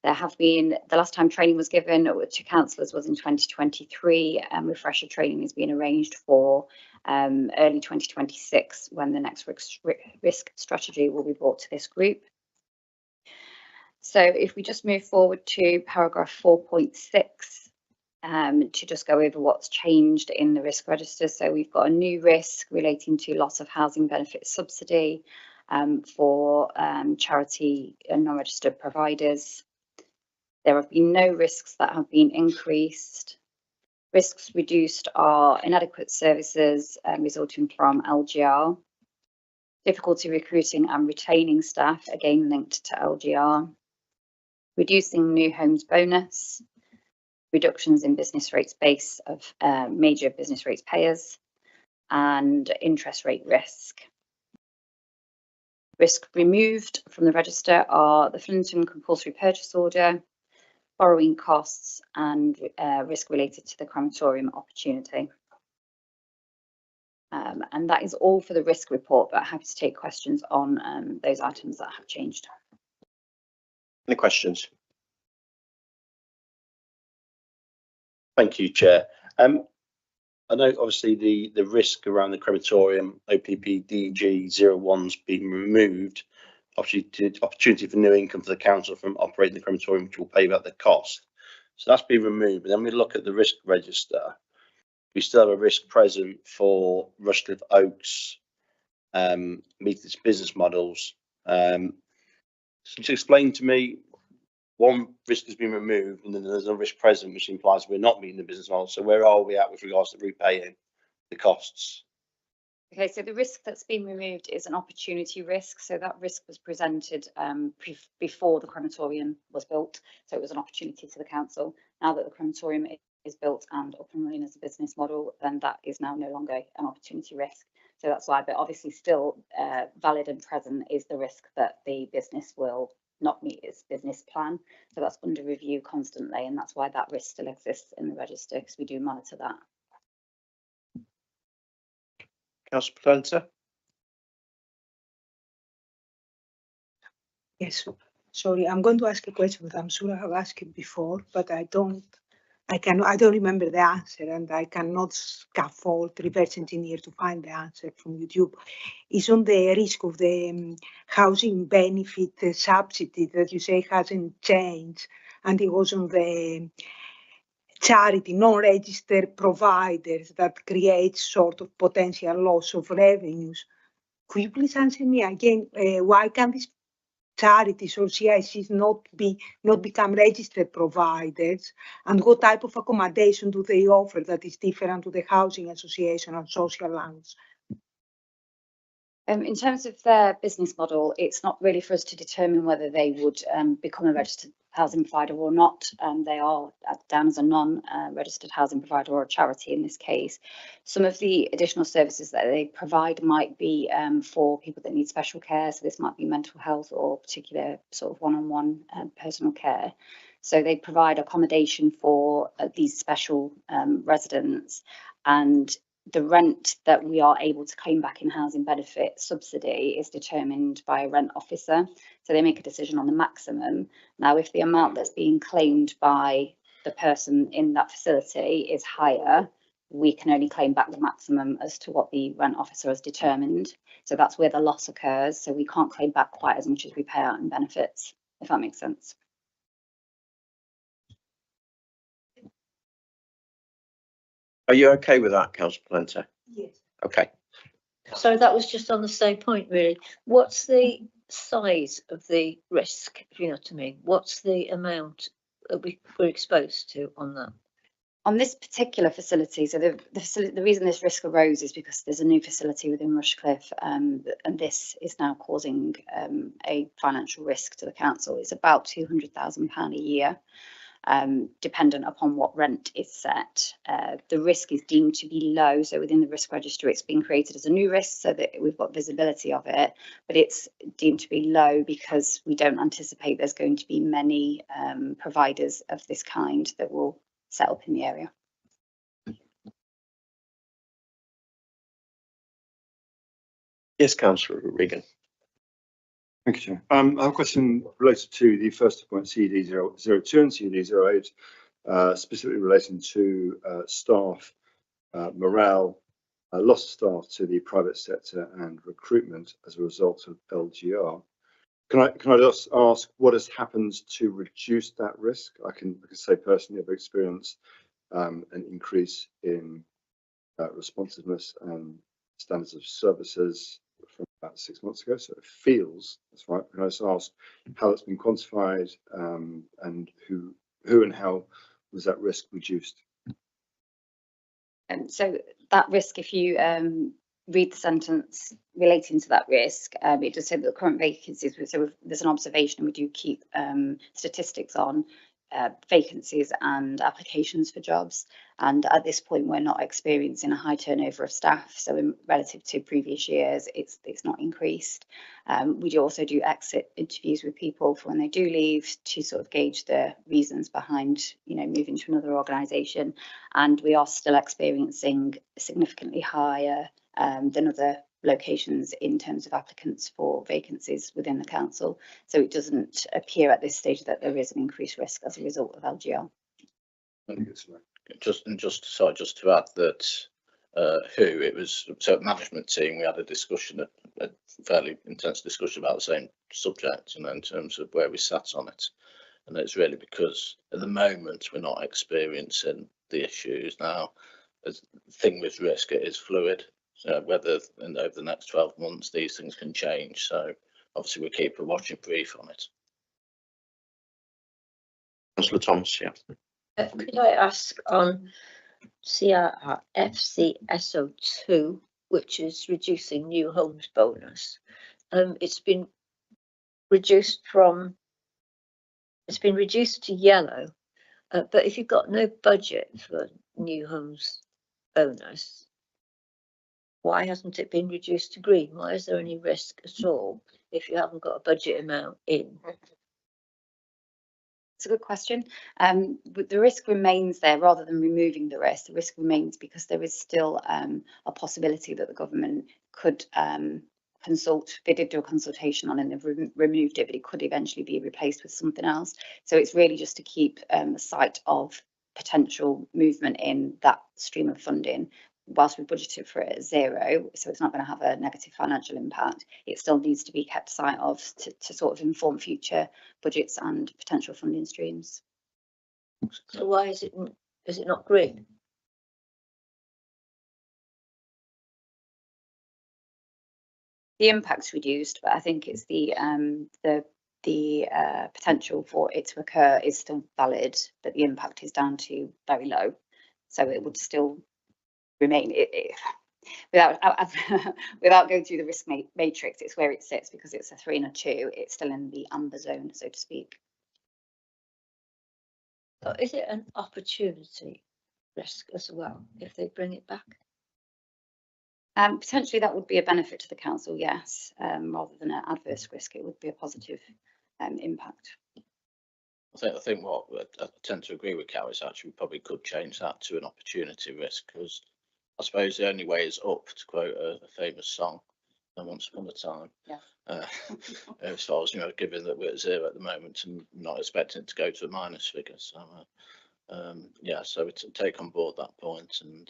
There have been, the last time training was given to councillors was in 2023, and refresher training is being arranged for early 2026 when the next risk strategy will be brought to this group. So if we just move forward to paragraph 4.6, to just go over what's changed in the risk register. So we've got a new risk relating to loss of housing benefit subsidy for charity and non-registered providers. There have been no risks that have been increased. Risks reduced are inadequate services resulting from LGR, difficulty recruiting and retaining staff, again linked to LGR, reducing new homes bonus, reductions in business rates base of major business rates payers, and interest rate risk. Risk removed from the register are the Flynton compulsory purchase order, borrowing costs, and risk related to the crematorium opportunity. And that is all for the risk report, but happy to take questions on those items that have changed. Any questions? Thank you, Chair. I know obviously the risk around the crematorium OPPDG01's been removed. Opportunity for new income for the council from operating the crematorium, which will pay back the cost. So that's been removed. And then we look at the risk register. We still have a risk present for Rushcliffe Oaks meeting its business models. So to explain to me, one risk has been removed and then there's a risk present, which implies we're not meeting the business model. So where are we at with regards to repaying the costs? Okay, so the risk that's been removed is an opportunity risk. So that risk was presented before the crematorium was built. So it was an opportunity to the council. Now that the crematorium is built and up and running as a business model, then that is now no longer an opportunity risk. So that's why, but obviously still valid and present is the risk that the business will not meet its business plan. So that's under review constantly, and that's why that risk still exists in the register, because we do monitor that. Councillor Plenter. Yes, sorry, I'm going to ask a question that I'm sure I have asked it before, but I don't remember the answer, and I cannot scaffold reverse engineer to find the answer from YouTube. Is on the risk of the housing benefit subsidy that you say hasn't changed, and it was on the charity non-registered providers that creates sort of potential loss of revenues. Could you please answer me again? Why can these charities or CICs not become registered providers, and what type of accommodation do they offer that is different to the housing association and social lounge? In terms of their business model, it's not really for us to determine whether they would become a registered housing provider or not. They are down as a non-registered housing provider or a charity in this case. Some of the additional services that they provide might be for people that need special care. So this might be mental health or particular sort of one-on-one personal care. So they provide accommodation for these special residents, and the rent that we are able to claim back in housing benefit subsidy is determined by a rent officer. So they make a decision on the maximum. Now, if the amount that's being claimed by the person in that facility is higher, we can only claim back the maximum as to what the rent officer has determined. So that's where the loss occurs. So we can't claim back quite as much as we pay out in benefits, if that makes sense. Are you okay with that, Councillor Plenter? Yes. Okay. So that was just on the same point, really. What's the size of the risk, if you know what I mean? What's the amount that we're exposed to on that? On this particular facility, so the reason this risk arose is because there's a new facility within Rushcliffe, and this is now causing a financial risk to the council. It's about £200,000 a year. Dependent upon what rent is set. The risk is deemed to be low, so within the risk register it's been created as a new risk so that we've got visibility of it, but it's deemed to be low because we don't anticipate there's going to be many providers of this kind that will set up in the area. Yes, Councillor Regan. Thank you, Chair. I have a question related to the first point, CD02 and CD08, specifically relating to staff morale, loss of staff to the private sector and recruitment as a result of LGR. Can I just ask what has happened to reduce that risk? I can say personally I've experienced an increase in responsiveness and standards of services from about 6 months ago, so it feels that's right. Can I just ask how that's been quantified, and who and how was that risk reduced? So that risk, if you read the sentence relating to that risk, it does say that the current vacancies, so there's an observation, we do keep statistics on vacancies and applications for jobs, and at this point we're not experiencing a high turnover of staff, so in relative to previous years it's not increased. We do also do exit interviews with people for when they do leave to sort of gauge the reasons behind moving to another organisation, and we are still experiencing significantly higher than other locations in terms of applicants for vacancies within the council. So it doesn't appear at this stage that there is an increased risk as a result of LGR. Just to add that it was so management team, we had a discussion, a fairly intense discussion about the same subject, in terms of where we sat on it, and it's really because at the moment we're not experiencing the issues. Now, the thing with risk, it is fluid. So whether over the next 12 months these things can change, so obviously we keep a watching brief on it. Councillor Thomas, yeah. Could I ask on FCSO2, which is reducing new homes bonus. It's been reduced to yellow, but if you've got no budget for new homes bonus, why hasn't it been reduced to green? Why is there any risk at all if you haven't got a budget amount in? It's a good question. But the risk remains there rather than removing the risk. The risk remains because there is still a possibility that the government could consult. They did do a consultation on it and they've removed it, but it could eventually be replaced with something else. So it's really just to keep sight of potential movement in that stream of funding. Whilst we budgeted for it at 0, so it's not going to have a negative financial impact, it still needs to be kept sight of to sort of inform future budgets and potential funding streams. So why is it not green? The impact's reduced, but I think it's the potential for it to occur is still valid, but the impact is down to very low. So it would still remain without going through the risk matrix. It's where it sits because it's a 3 and a 2. It's still in the amber zone, so to speak. So is it an opportunity risk as well if they bring it back? Potentially that would be a benefit to the council, yes. Rather than an adverse risk, it would be a positive impact. I think what I tend to agree with Carol is actually we probably could change that to an opportunity risk, because I suppose the only way is up, to quote a famous song, Once Upon a Time. Yeah. As far as, given that we're at 0 at the moment and not expecting it to go to a minus figure. So, yeah, so to take on board that point and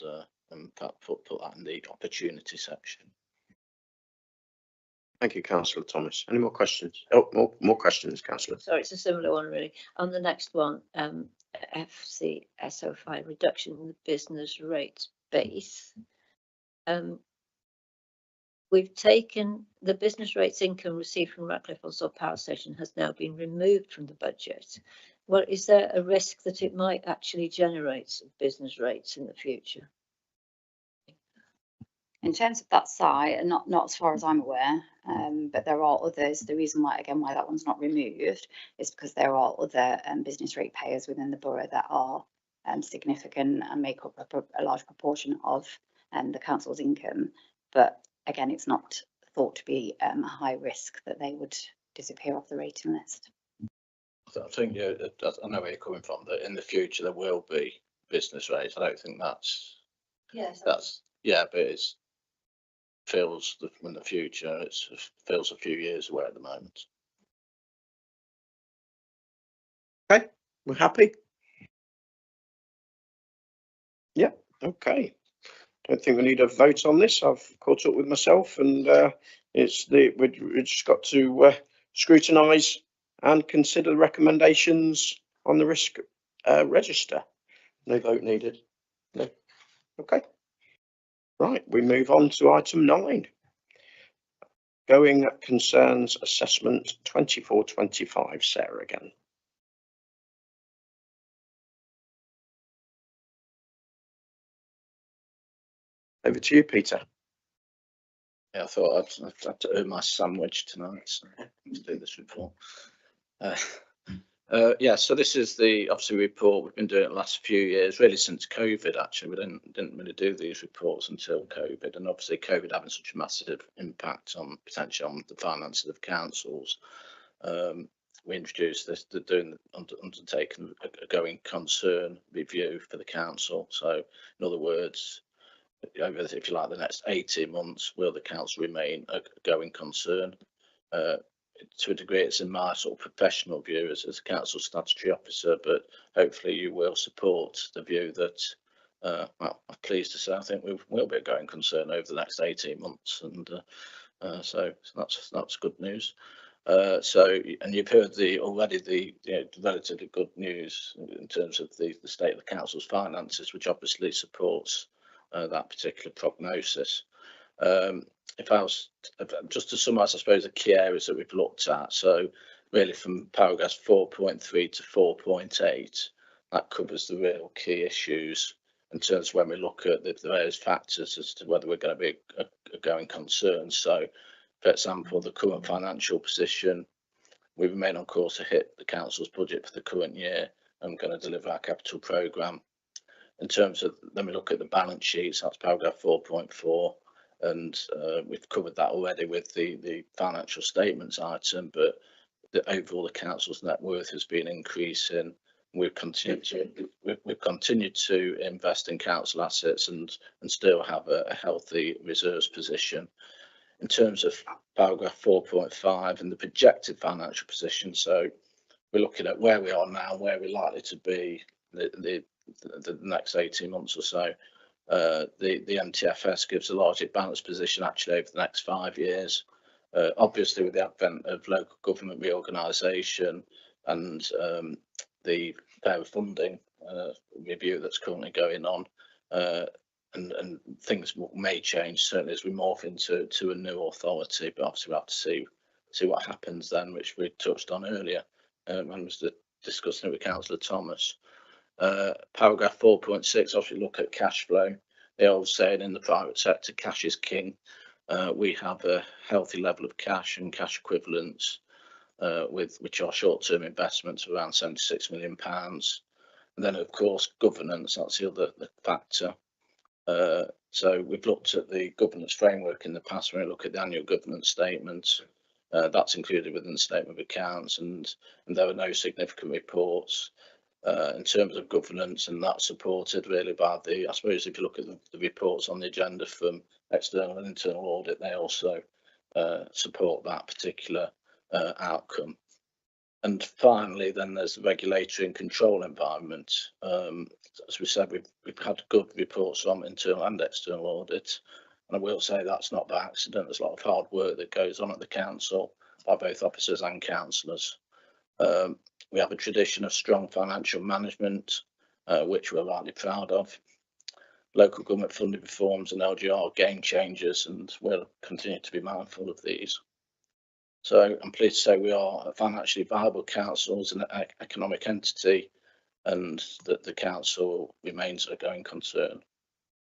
put that in the opportunity section. Thank you, Councillor Thomas. Any more questions? Oh, more questions, Councillor. Sorry, it's a similar one really. On the next one, FCSO5 reduction in the business rate base. We've taken the business rates income received from Ratcliffe Onshore Power Station has now been removed from the budget. Well, is there a risk that it might actually generate some business rates in the future? In terms of that site, and not as far as I'm aware, but there are others. The reason why that one's not removed is because there are other business rate payers within the borough that are significant and make up a large proportion of the council's income. But again, it's not thought to be a high risk that they would disappear off the rating list. I think I know where you're coming from. That in the future there will be business rates. I don't think that's. Yes. But it's feels in the future. It feels a few years away at the moment. Okay, we're happy. Yeah. Okay. Don't think we need a vote on this. I've caught up with myself, and we've just got to scrutinise and consider the recommendations on the risk register. No vote needed. No. Okay. Right. We move on to item 9. Going concerns assessment 24/25. Sarah again. Over to you, Peter. Yeah, I thought I'd have to earn my sandwich tonight to do this report. Yeah, so this is the obviously report we've been doing it the last few years, really since COVID. Actually, we didn't really do these reports until COVID, and obviously COVID having such a massive impact on potentially on the finances of councils. We introduced this undertaking a going concern review for the council. So, in other words, over, if you like, the next 18 months, will the council remain a going concern? To a degree, it's in my sort of professional view as a council statutory officer, but hopefully you will support the view that, well, I'm pleased to say I think we will be a going concern over the next 18 months, and so that's good news. And you've heard already the relatively good news in terms of the state of the council's finances, which obviously supports that particular prognosis. If I was just to summarise, I suppose the key areas that we've looked at. So really from paragraphs 4.3 to 4.8, that covers the real key issues in terms of when we look at the various factors as to whether we're going to be a going concern. So, for example, the current financial position, we remain on course to hit the council's budget for the current year and going to deliver our capital programme. In terms of, then we look at the balance sheets, that's paragraph 4.4, and we've covered that already with the financial statements item, but overall the council's net worth has been increasing. We've continued to invest in council assets and still have a healthy reserves position. In terms of paragraph 4.5 and the projected financial position, so we're looking at where we are now, where we're likely to be the next 18 months or so. The MTFS gives a largely balanced position actually over the next 5 years. Obviously, with the advent of local government reorganisation and the fair funding review that's currently going on, and things may change certainly as we morph into a new authority. But obviously, we have to see what happens then, which we touched on earlier when we was discussing it with Councillor Thomas. Paragraph 4.6, obviously look at cash flow. They all saying in the private sector, cash is king. We have a healthy level of cash and cash equivalents, which are short-term investments of around £76 million. And then, of course, governance, that's the other factor. So we've looked at the governance framework in the past when we look at the annual governance statements. That's included within the statement of accounts, and there are no significant reports in terms of governance, and that's supported really by I suppose if you look at the reports on the agenda from external and internal audit, they also support that particular outcome. And finally, then there's the regulatory and control environment. As we said, we've had good reports from internal and external audit, and I will say that's not by accident. There's a lot of hard work that goes on at the council by both officers and councillors. We have a tradition of strong financial management, which we're rightly proud of. Local government funding reforms and LGR are game changers, and we'll continue to be mindful of these. So I'm pleased to say we are a financially viable council as an economic entity, and that the council remains a going concern.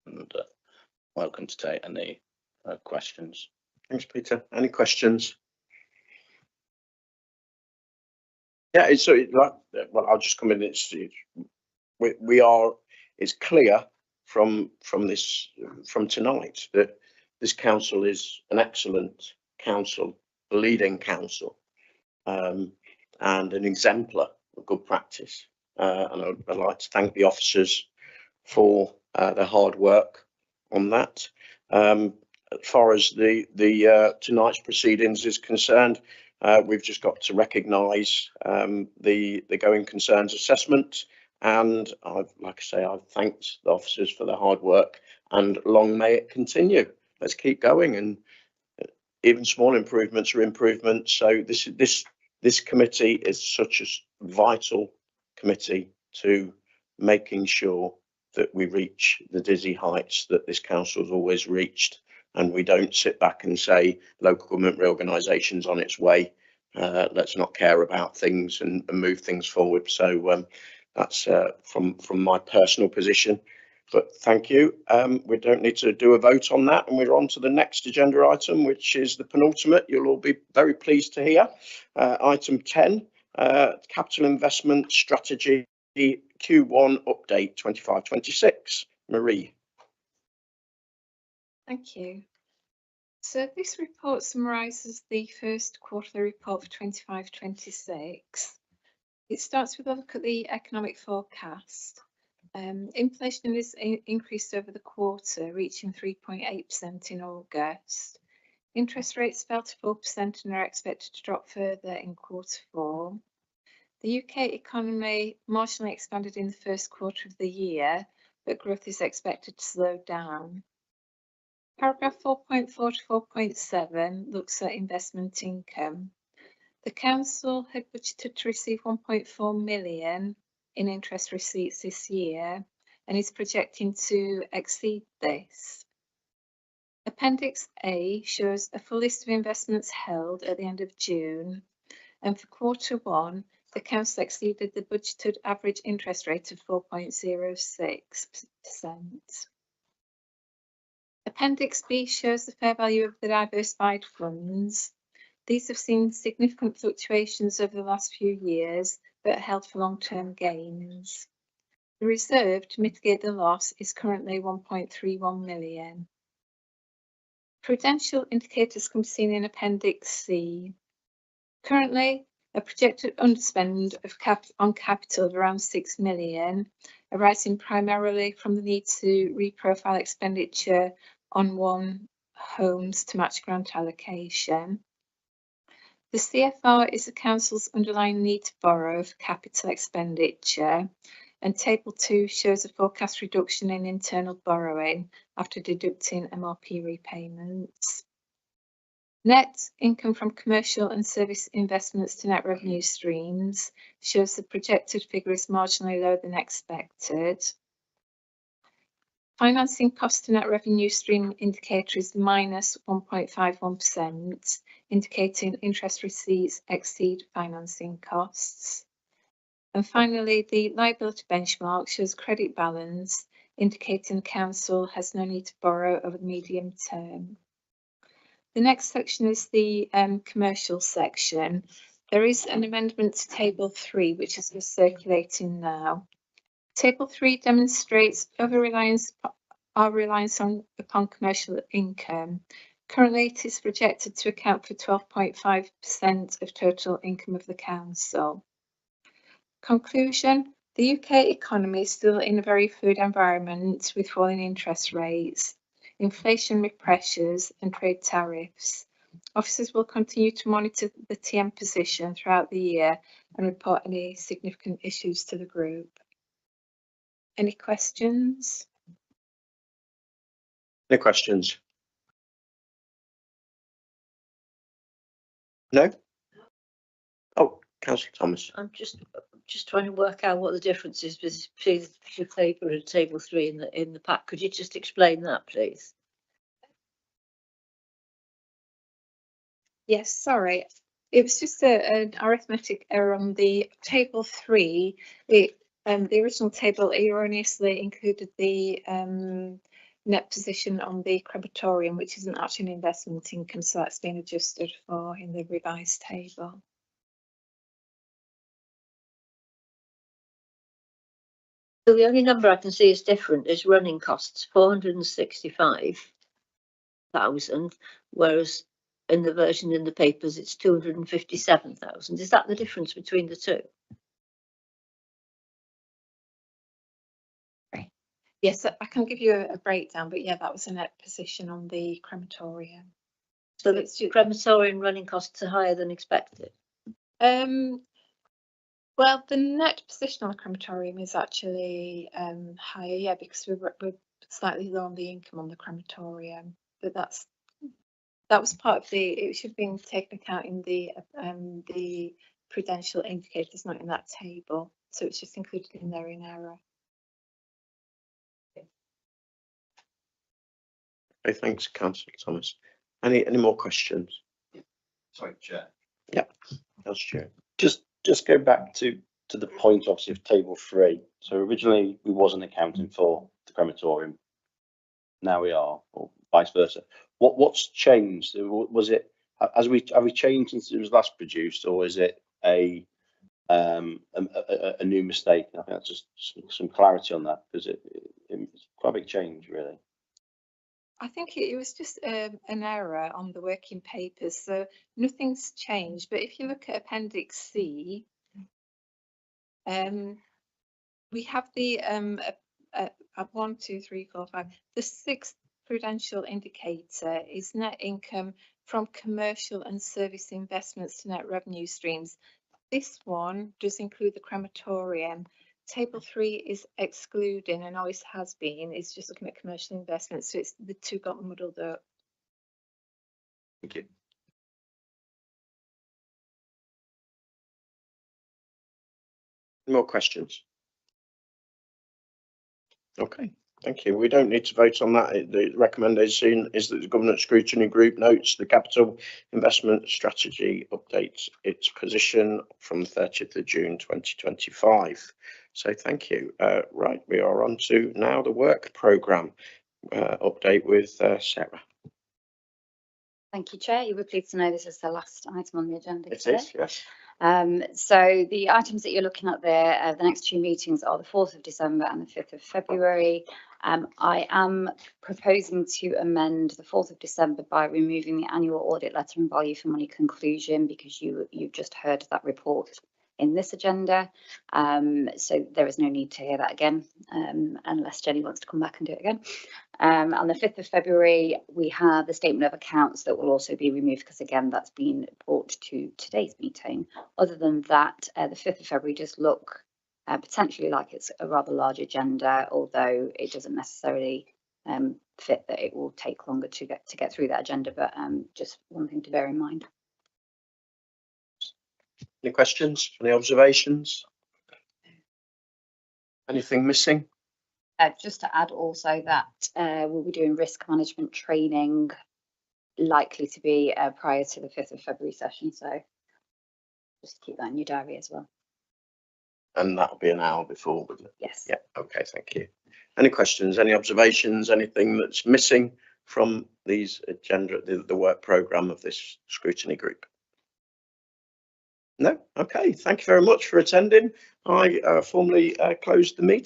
And welcome to take any questions. Thanks, Peter. Any questions? Yeah, it's well, I'll just come in. It's clear from tonight that this council is an excellent council, a leading council, and an exemplar of good practice. And I'd like to thank the officers for their hard work on that. As far as the tonight's proceedings is concerned, we've just got to recognise the going concerns assessment, and like I say, I've thanked the officers for their hard work, and long may it continue. Let's keep going, and even small improvements are improvements. So this committee is such a vital committee to making sure that we reach the dizzy heights that this council has always reached, and we don't sit back and say local government reorganisation's on its way. Let's not care about things and move things forward. So that's from my personal position. But thank you. We don't need to do a vote on that, and we're on to the next agenda item, which is the penultimate. You'll all be very pleased to hear. Item 10, capital investment strategy Q1 update 25-26. Marie. Thank you. So this report summarises the first quarterly report for 25-26. It starts with a look at the economic forecast. Inflation has increased over the quarter, reaching 3.8% in August. Interest rates fell to 4% and are expected to drop further in quarter 4. The UK economy marginally expanded in the first quarter of the year, but growth is expected to slow down. Paragraph 4.4 to 4.7 looks at investment income. The council had budgeted to receive 1.4 million in interest receipts this year and is projecting to exceed this. Appendix A shows a full list of investments held at the end of June, and for quarter 1 the council exceeded the budgeted average interest rate of 4.06%. Appendix B shows the fair value of the diversified funds. These have seen significant fluctuations over the last few years, but are held for long-term gains. The reserve to mitigate the loss is currently 1.31 million. Prudential indicators can be seen in Appendix C. Currently, a projected underspend on capital of around 6 million, arising primarily from the need to reprofile expenditure on one homes to match grant allocation. The CFR is the council's underlying need to borrow for capital expenditure, and Table 2 shows a forecast reduction in internal borrowing after deducting MRP repayments. Net income from commercial and service investments to net revenue streams shows the projected figure is marginally lower than expected. Financing cost to net revenue stream indicator is minus 1.51%, indicating interest receipts exceed financing costs. And finally, the liability benchmark shows credit balance, indicating the council has no need to borrow over the medium term. The next section is the commercial section. There is an amendment to Table 3, which is circulating now. Table 3 demonstrates our reliance upon commercial income. Currently, it is projected to account for 12.5% of total income of the council. Conclusion: the UK economy is still in a very fluid environment with falling interest rates, inflationary pressures and trade tariffs. Officers will continue to monitor the TM position throughout the year and report any significant issues to the group. Any questions? Any questions? No? Oh, Councillor Thomas. I'm just trying to work out what the difference is between the table and Table 3 in the pack. Could you just explain that, please? Yes, sorry. It was just an arithmetic error on the Table 3. The original table erroneously included the net position on the crematorium, which isn't actually an investment income, so that's been adjusted for in the revised table. So the only number I can see is different is running costs, 465,000, whereas in the version in the papers it's 257,000. Is that the difference between the two? Yes, I can give you a breakdown, but yeah, that was a net position on the crematorium. So the crematorium running costs are higher than expected? Well, the net position on the crematorium is actually higher, yeah, because we're slightly low on the income on the crematorium, but that was part of it should have been taken account in the prudential indicators, not in that table, so it's just included in there in error. Okay, thanks, Councillor Thomas. Any more questions? Sorry, Chair. Yeah, that's true. Just go back to the point, obviously, of Table 3. So originally we wasn't accounting for the crematorium. Now we are, or vice versa. What's changed? Was it, have we changed since it was last produced, or is it a new mistake? I think that's just some clarity on that, because it's quite a big change, really. I think it was just an error on the working papers, so nothing's changed. But if you look at Appendix C, we have the 1, 2, 3, 4, 5. The sixth prudential indicator is net income from commercial and service investments to net revenue streams. This one does include the crematorium. Table 3 is excluding, and always has been, it's just looking at commercial investments, so it's the two got muddled up. Thank you. More questions? Okay, Thank you. We don't need to vote on that. The recommendation is that the Governance Scrutiny Group notes the capital investment strategy updates its position from the 30th of June 2025. So thank you. Right, we are on to now the work programme update with Sarah. Thank you, Chair. You were pleased to know this is the last item on the agenda It today. is, yes. So the items that you're looking at there, the next two meetings are the 4th of December and the 5th of February. I am proposing to amend the 4th of December by removing the annual audit letter and value for money conclusion, because you've just heard that report in this agenda. So there is no need to hear that again, unless Jenny wants to come back and do it again. On the 5th of February, we have the statement of accounts that will also be removed, because again, that's been brought to today's meeting. Other than that, the 5th of February does look potentially like it's a rather large agenda, although it doesn't necessarily fit that it will take longer to get through that agenda, but just one thing to bear in mind. Any questions? Any observations? Anything missing? Just to add also that we'll be doing risk management training, likely to be prior to the 5th of February session, so just keep that in your diary as well. And that'll be an hour before, wouldn't it? Yes. Yeah, okay, thank you. Any questions, any observations, anything that's missing from these agenda, the work programme of this scrutiny group? No? Okay, thank you very much for attending. I formally close the meeting.